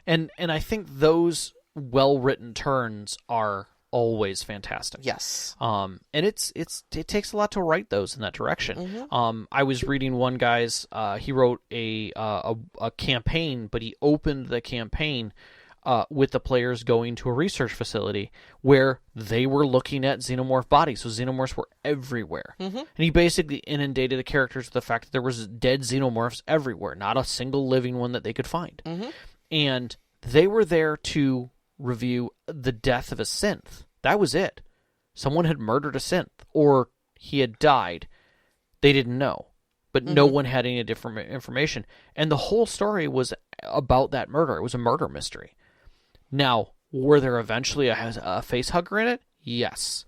And I think those well-written turns are always fantastic. Yes. And it takes a lot to write those in that direction. I was reading one guy's he wrote a campaign, but he opened the campaign with the players going to a research facility where they were looking at xenomorph bodies. So xenomorphs were everywhere. And he basically inundated the characters with the fact that there was dead xenomorphs everywhere, not a single living one that they could find. And they were there to review the death of a synth. That was it. Someone had murdered a synth, or he had died. They didn't know. But no one had any different information. And the whole story was about that murder. It was a murder mystery. Now, were there eventually a face hugger in it? Yes.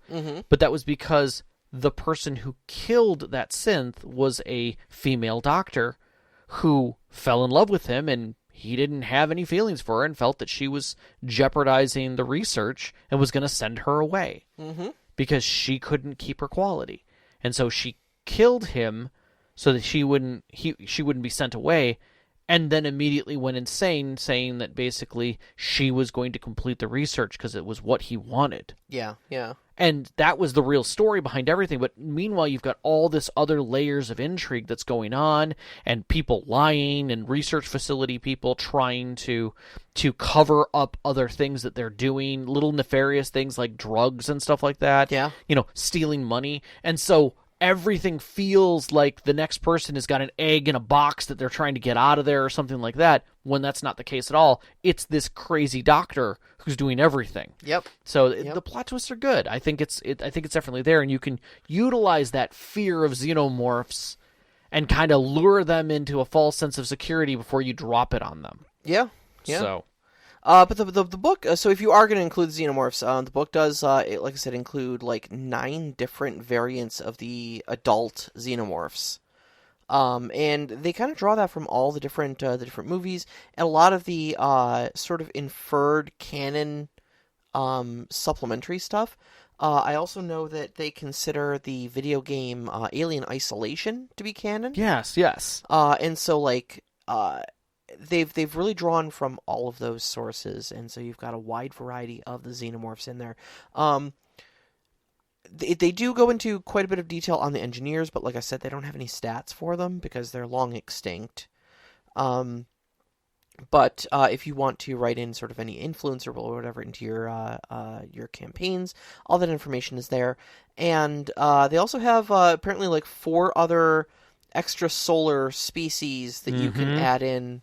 But that was because the person who killed that synth was a female doctor who fell in love with him, and he didn't have any feelings for her and felt that she was jeopardizing the research and was going to send her away because she couldn't keep her quality. And so she killed him so that she wouldn't be sent away, and then immediately went insane, saying that basically she was going to complete the research because it was what he wanted. Yeah. And that was the real story behind everything. But meanwhile, you've got all this other layers of intrigue that's going on, and people lying, and research facility people trying to cover up other things that they're doing, little nefarious things like drugs and stuff like that. Yeah. Stealing money. And so everything feels like the next person has got an egg in a box that they're trying to get out of there or something like that, when that's not the case at all. It's this crazy doctor who's doing everything. Yep. So the plot twists are good. I think it's definitely there, and you can utilize that fear of xenomorphs and kind of lure them into a false sense of security before you drop it on them. Yeah. So but the book, so if you are going to include xenomorphs, the book does, like I said, include like 9 different variants of the adult xenomorphs. And they kind of draw that from all the different movies, and a lot of the sort of inferred canon supplementary stuff. I also know that they consider the video game Alien Isolation to be canon. Yes. And so like they've really drawn from all of those sources, and so you've got a wide variety of the xenomorphs in there. They do go into quite a bit of detail on the engineers, but like I said, they don't have any stats for them because they're long extinct. But if you want to write in sort of any influence or whatever into your campaigns, all that information is there. And they also have apparently like 4 other extrasolar species that you can add in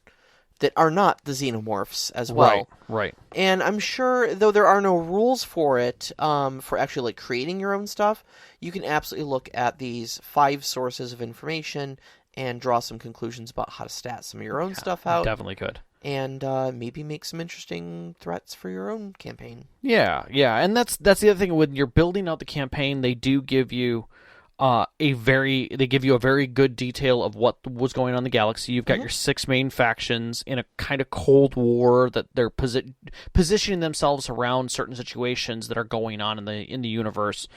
that are not the xenomorphs as well. Right. And I'm sure, though there are no rules for it, for actually like creating your own stuff, you can absolutely look at these 5 sources of information and draw some conclusions about how to stat some of your own stuff out. Definitely could. And maybe make some interesting threats for your own campaign. Yeah, and that's the other thing. When you're building out the campaign, they do give you a very good detail of what was going on in the galaxy. You've got your 6 main factions in a kind of Cold War that they're positioning themselves around certain situations that are going on in the universe.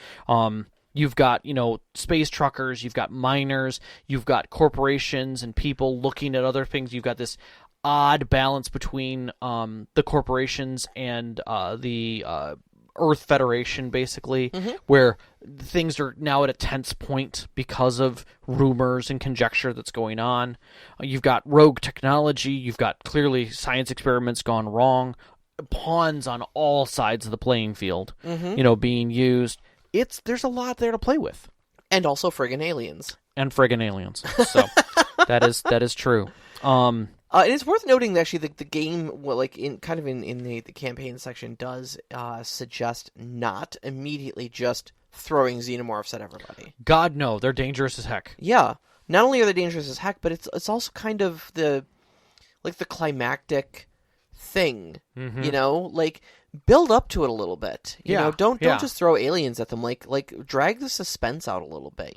You've got, space truckers, you've got miners, you've got corporations and people looking at other things. You've got this odd balance between the corporations and the Earth Federation, basically, where things are now at a tense point because of rumors and conjecture that's going on. You've got rogue technology, you've got clearly science experiments gone wrong, pawns on all sides of the playing field, being used. There's a lot there to play with. And also friggin' aliens. So that is true. And it's worth noting that actually the game, in the campaign section, does suggest not immediately just throwing xenomorphs at everybody. God, no, they're dangerous as heck. Yeah, not only are they dangerous as heck, but it's also kind of the climactic thing. Build up to it a little bit. Don't just throw aliens at them. Drag the suspense out a little bit.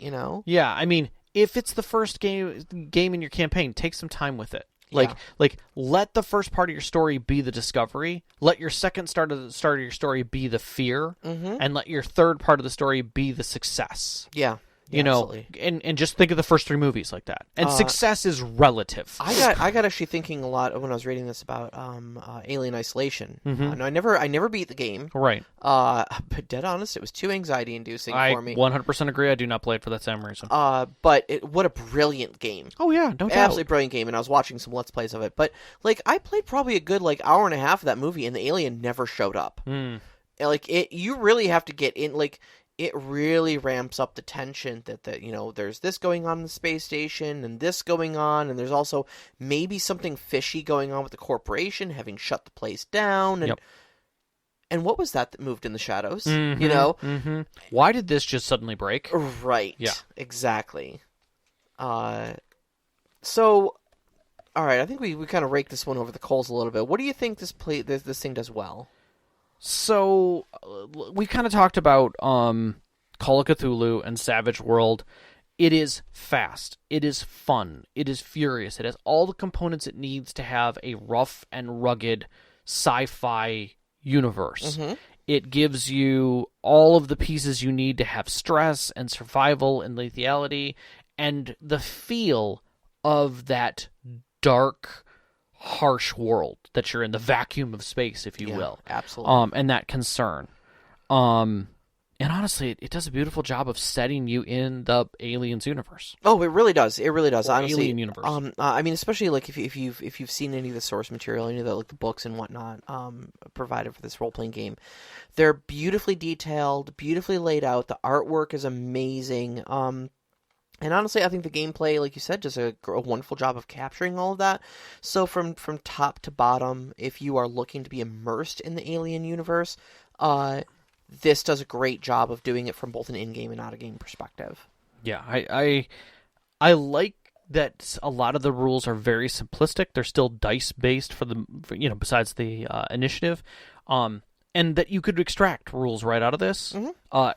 Yeah, I mean, if it's the first game in your campaign, take some time with it. Let the first part of your story be the discovery. Let your second start of your story be the fear, and let your third part of the story be the success. Yeah. And just think of the first 3 movies like that. And success is relative. I got actually thinking a lot when I was reading this about Alien Isolation. No, I never beat the game. Right. But dead honest, it was too anxiety inducing for me. I 100% agree. I do not play it for that same reason. But what a brilliant game. Oh yeah, no doubt. Absolutely brilliant game, and I was watching some Let's Plays of it. But I played probably a good hour and a half of that movie, and the alien never showed up. You really have to get in. It really ramps up the tension that there's this going on in the space station and this going on, and there's also maybe something fishy going on with the corporation having shut the place down. And what was that moved in the shadows? Why did this just suddenly break? Right. Yeah. Exactly. So, all right, I think we kind of raked this one over the coals a little bit. What do you think this thing does well? So, we kind of talked about Call of Cthulhu and Savage World. It is fast. It is fun. It is furious. It has all the components it needs to have a rough and rugged sci-fi universe. It gives you all of the pieces you need to have stress and survival and lethality and the feel of that dark, harsh world that you're in, the vacuum of space, if you will. Absolutely. And that concern. And honestly, it does a beautiful job of setting you in the Aliens universe. Oh, it really does. It really does. Or honestly, Alien universe. I mean, especially if you've seen any of the source material, any of the the books and whatnot provided for this role playing game, they're beautifully detailed, beautifully laid out. The artwork is amazing. And honestly, I think the gameplay, like you said, does a wonderful job of capturing all of that. So from top to bottom, if you are looking to be immersed in the Alien universe, this does a great job of doing it from both an in-game and out-of-game perspective. Yeah, I like that a lot of the rules are very simplistic. They're still dice-based for besides the initiative. And that you could extract rules right out of this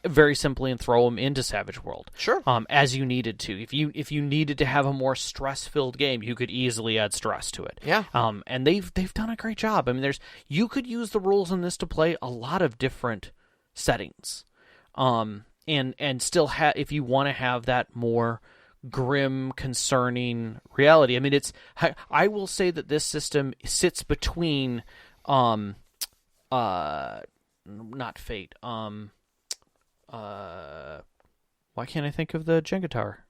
very simply and throw them into Savage World. Sure. As you needed to. If you needed to have a more stress-filled game, you could easily add stress to it. Yeah. And they've done a great job. I mean, you could use the rules in this to play a lot of different settings. And still if you want to have that more grim, concerning reality. I mean, I will say that this system sits between not Fate. Why can't I think of the Jenga tower?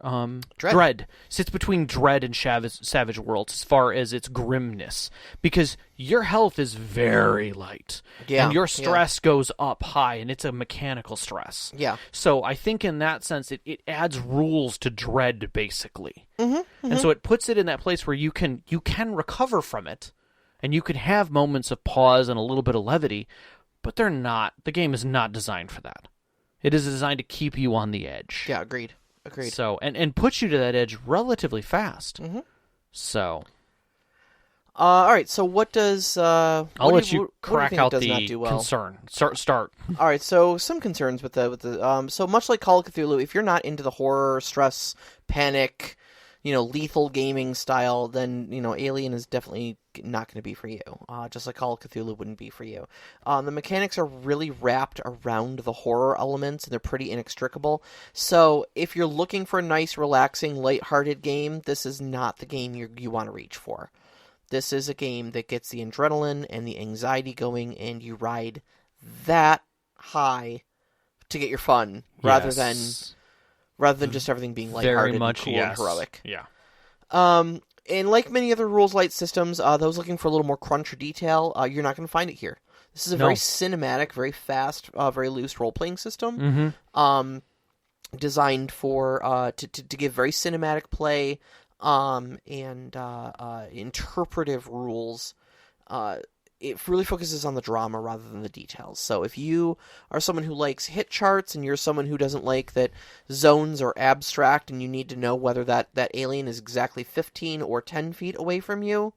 Dread. Sits between Dread and Savage Worlds as far as its grimness, because your health is very light, and your stress goes up high, and it's a mechanical stress. Yeah. So I think in that sense, it adds rules to Dread, basically. Mm-hmm. And so it puts it in that place where you can recover from it, and you can have moments of pause and a little bit of levity, but they're not. The game is not designed for that. It is designed to keep you on the edge. Yeah, agreed. So, and puts you to that edge relatively fast. Mm-hmm. So, all right. So, what does I'll let you crack out the concern. Start. All right. So, some concerns with the so much like Call of Cthulhu, if you're not into the horror, stress, panic, lethal gaming style, then Alien is definitely not going to be for you. Just like Call of Cthulhu wouldn't be for you. The mechanics are really wrapped around the horror elements, and they're pretty inextricable. So if you're looking for a nice, relaxing, lighthearted game, this is not the game you want to reach for. This is a game that gets the adrenaline and the anxiety going, and you ride that high to get your fun, rather than just everything being lighthearted and cool and heroic. Yeah. And like many other rules light systems, those looking for a little more crunch or detail, you're not going to find it here. This is a very cinematic, very fast, very loose role-playing system. Mm-hmm. Designed for to give very cinematic play and interpretive rules. It really focuses on the drama rather than the details. So if you are someone who likes hit charts and you're someone who doesn't like that zones are abstract and you need to know whether that alien is exactly 15 or 10 feet away from you,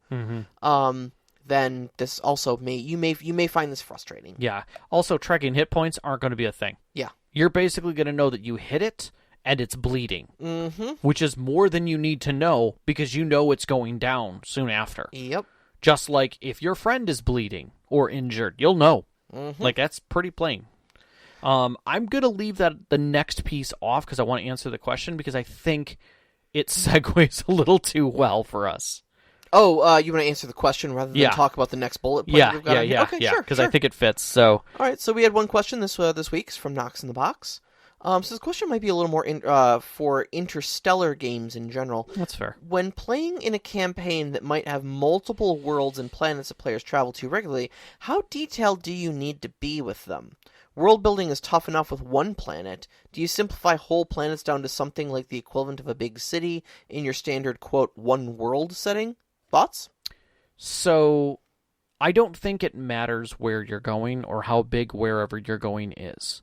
then this also you may find this frustrating. Yeah. Also, tracking hit points aren't going to be a thing. Yeah. You're basically going to know that you hit it and it's bleeding, which is more than you need to know because you know it's going down soon after. Yep. Just like if your friend is bleeding or injured, you'll know. Like, that's pretty plain. I'm going to leave the next piece off because I want to answer the question because I think it segues a little too well for us. Oh, you want to answer the question rather than talk about the next bullet point? Yeah, we've got Okay, sure. Because I think it fits. So, all right. So we had one question this week. It's from Knox in the Box. So this question might be a little more for interstellar games in general. That's fair. When playing in a campaign that might have multiple worlds and planets that players travel to regularly, how detailed do you need to be with them? World building is tough enough with one planet. Do you simplify whole planets down to something like the equivalent of a big city in your standard, quote, one world setting? Thoughts? So, I don't think it matters where you're going or how big wherever you're going is.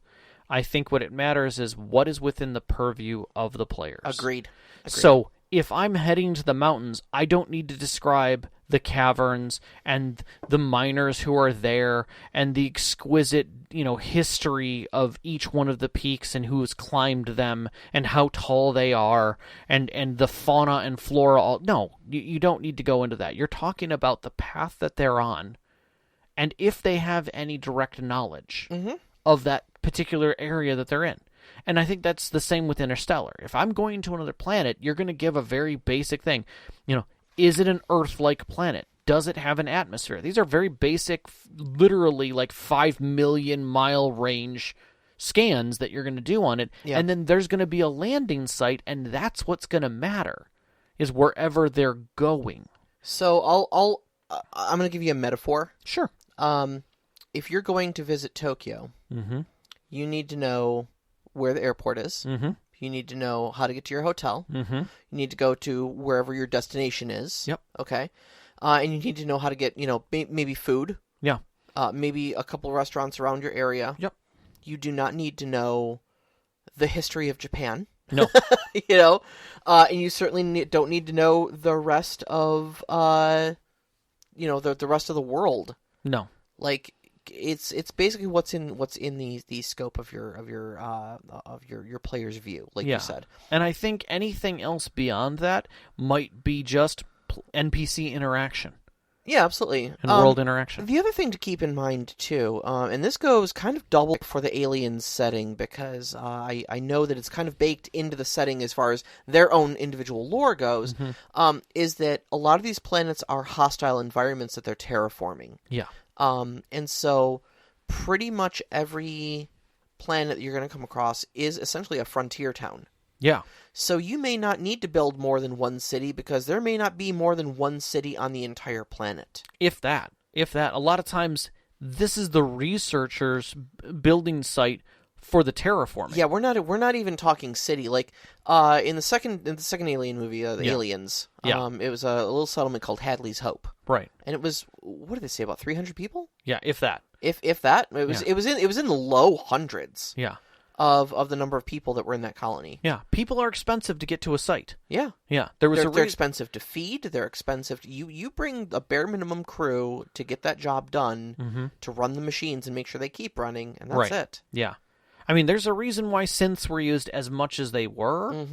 I think what it matters is what is within the purview of the players. Agreed. So if I'm heading to the mountains, I don't need to describe the caverns and the miners who are there and the exquisite, history of each one of the peaks and who has climbed them and how tall they are and the fauna and flora. No, you don't need to go into that. You're talking about the path that they're on and if they have any direct knowledge of that particular area that they're in. And I think that's the same with Interstellar. If I'm going to another planet, you're going to give a very basic thing. Is it an Earth-like planet? Does it have an atmosphere? These are very basic, literally like 5 million mile range scans that you're going to do on it. Yeah. And then there's going to be a landing site, and that's what's going to matter, is wherever they're going. So I'm going to give you a metaphor. Sure. If you're going to visit Tokyo, you need to know where the airport is. You need to know how to get to your hotel. You need to go to wherever your destination is. Yep. Okay. And you need to know how to get, maybe food. Yeah. Maybe a couple restaurants around your area. Yep. You do not need to know the history of Japan. No. And you certainly don't need to know the rest of, the rest of the world. No. Like, it's basically what's in the scope of your player's view, like you said. And I think anything else beyond that might be just NPC interaction. Yeah, absolutely. And world interaction. The other thing to keep in mind too, and this goes kind of double for the Aliens setting because I know that it's kind of baked into the setting as far as their own individual lore goes, is that a lot of these planets are hostile environments that they're terraforming. Yeah. And so pretty much every planet that you're going to come across is essentially a frontier town. Yeah. So you may not need to build more than one city because there may not be more than one city on the entire planet. If that. A lot of times, this is the researchers' building site for the terraforming. Yeah, we're not even talking city. Like in the second Alien movie, Aliens. It was a little settlement called Hadley's Hope. Right. And it was, what did they say, about 300 people? Yeah, if that. If that, it was in the low hundreds. Yeah. Of the number of people that were in that colony. Yeah, people are expensive to get to a site. Yeah. Yeah, they're expensive to feed. They're expensive. You bring a bare minimum crew to get that job done, to run the machines and make sure they keep running, and that's it. Yeah. I mean, there's a reason why synths were used as much as they were,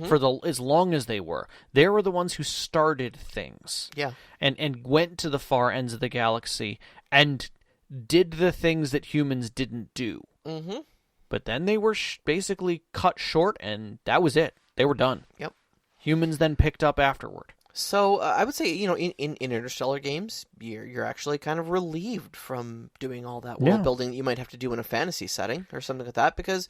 as long as they were. They were the ones who started things. Yeah. And went to the far ends of the galaxy and did the things that humans didn't do. Mm-hmm. But then they were basically cut short, and that was it. They were done. Yep. Humans then picked up afterward. So I would say, in Interstellar games, you're actually kind of relieved from doing all that world building that you might have to do in a fantasy setting or something like that, because,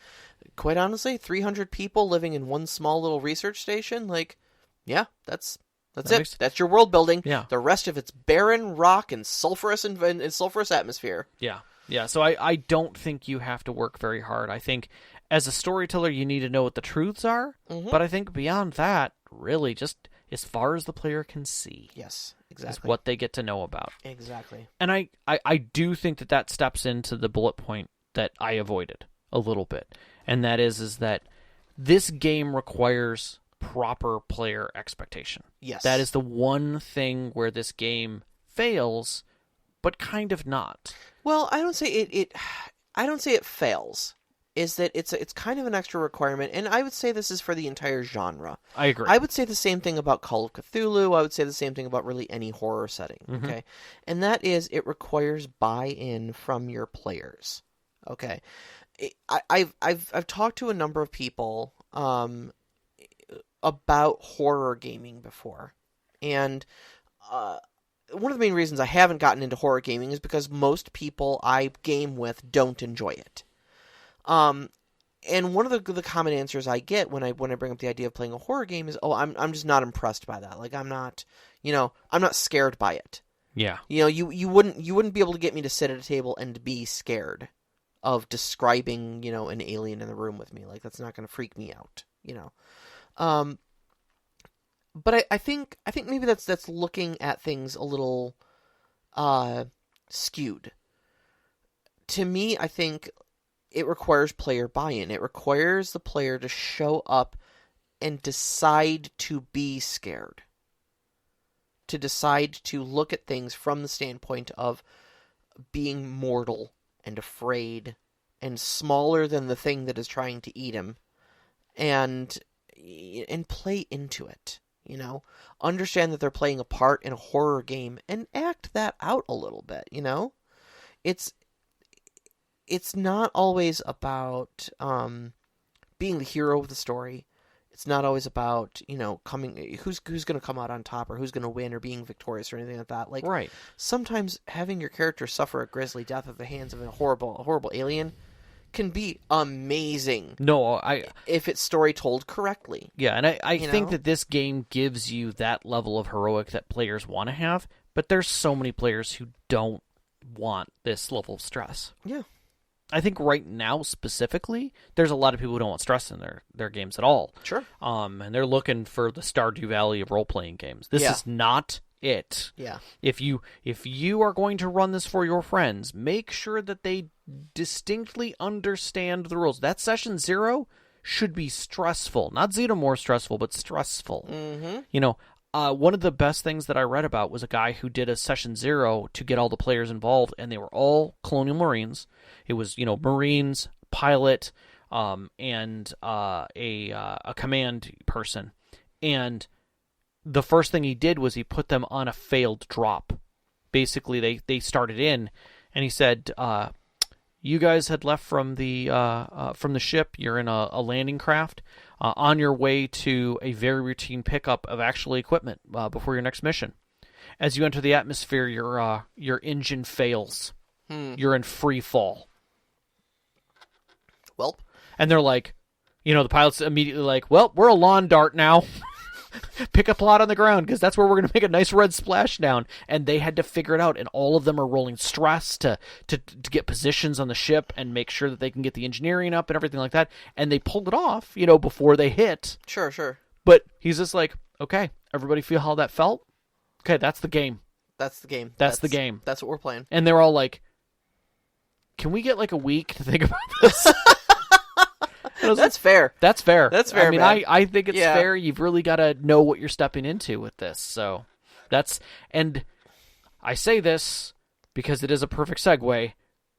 quite honestly, 300 people living in one small little research station, that's it. That's your world building. Yeah. The rest of it's barren rock and sulfurous atmosphere. Yeah. Yeah, so I don't think you have to work very hard. I think as a storyteller, you need to know what the truths are, but I think beyond that, really, just as far as the player can see. Yes, exactly. Is what they get to know about. Exactly. And I do think that steps into the bullet point that I avoided a little bit, and that is that this game requires proper player expectation. Yes. That is the one thing where this game fails, but kind of not. Well, I don't say it fails. Is that it's kind of an extra requirement, and I would say this is for the entire genre. I agree. I would say the same thing about Call of Cthulhu. I would say the same thing about really any horror setting. Okay, and that is it requires buy-in from your players. Okay, I've talked to a number of people about horror gaming before, and one of the main reasons I haven't gotten into horror gaming is because most people I game with don't enjoy it. And one of the common answers I get when I bring up the idea of playing a horror game is, I'm just not impressed by that. Like I'm not scared by it. Yeah. You wouldn't be able to get me to sit at a table and be scared of describing, an alien in the room with me. Like that's not going to freak me out, But I think maybe that's looking at things a little skewed. To me, I think it requires player buy-in. It requires the player to show up and decide to be scared. To decide to look at things from the standpoint of being mortal and afraid and smaller than the thing that is trying to eat him, and play into it. Understand that they're playing a part in a horror game and act that out a little bit. It's not always about being the hero of the story. It's not always about who's going to come out on top or who's going to win or being victorious or anything like that. Like right. Sometimes having your character suffer a grisly death at the hands of a horrible alien can be amazing. No, if it's story told correctly. Yeah, and I think that this game gives you that level of heroic that players want to have, but there's so many players who don't want this level of stress. Yeah. I think right now specifically, there's a lot of people who don't want stress in their games at all. Sure. And they're looking for the Stardew Valley of role-playing games. This is not it. Yeah. If you are going to run this for your friends, make sure that they distinctly understand the rules. That session 0 should be stressful. Not xenomorph stressful, but stressful. Mm-hmm. One of the best things that I read about was a guy who did a session 0 to get all the players involved, and they were all Colonial Marines. It was, Marines, pilot, and a command person. And the first thing he did was he put them on a failed drop. Basically, they started in, and he said, "You guys had left from the ship. You're in a landing craft on your way to a very routine pickup of actual equipment before your next mission. As you enter the atmosphere, your engine fails. You're in free fall." Welp. And they're like, the pilot's immediately like, well, we're a lawn dart now. Pick a plot on the ground because that's where we're going to make a nice red splashdown. And they had to figure it out. And all of them are rolling stress to get positions on the ship and make sure that they can get the engineering up and everything like that. And they pulled it off, before they hit. Sure. But he's just like, okay, everybody feel how that felt? Okay, that's the game. That's the game. That's the game. That's what we're playing. And they're all like, can we get like a week to think about this? That's fair. That's fair. That's fair. I mean, man. I think it's fair. You've really got to know what you're stepping into with this. So and I say this because it is a perfect segue.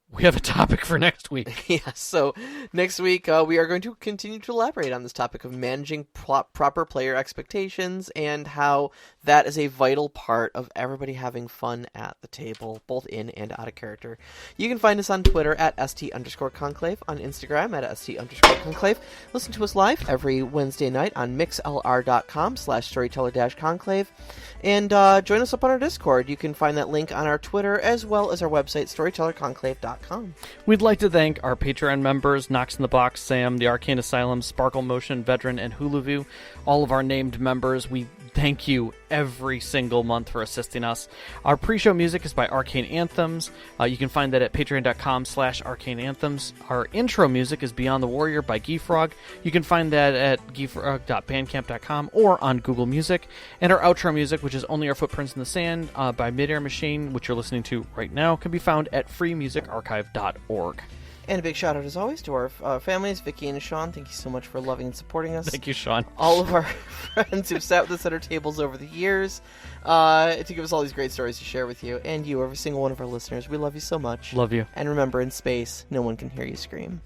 We have a topic for next week. Yeah, so next week we are going to continue to elaborate on this topic of managing proper player expectations and how that is a vital part of everybody having fun at the table, both in and out of character. You can find us on Twitter at @ST_Conclave, on Instagram at @ST_Conclave. Listen to us live every Wednesday night on mixlr.com/storyteller-conclave. And join us up on our Discord. You can find that link on our Twitter as well as our website, storytellerconclave.com. We'd like to thank our Patreon members, Knox in the Box, Sam, the Arcane Asylum, Sparkle Motion, Veteran, and Hulu. All of our named members, we thank you every single month for assisting us. Our pre-show music is by Arcane Anthems. You can find that at patreon.com/Arcane Anthems. Our intro music is Beyond the Warrior by Geefrog. You can find that at geefrog.bandcamp.com or on Google Music. And our outro music, which is Only Our Footprints in the Sand by Midair Machine, which you're listening to right now, can be found at freemusicarchive.org. And a big shout out, as always, to our families, Vicky and Sean. Thank you so much for loving and supporting us. Thank you, Sean. All of our friends who've sat with us at our tables over the years to give us all these great stories to share with you. And you, every single one of our listeners. We love you so much. Love you. And remember, in space, no one can hear you scream.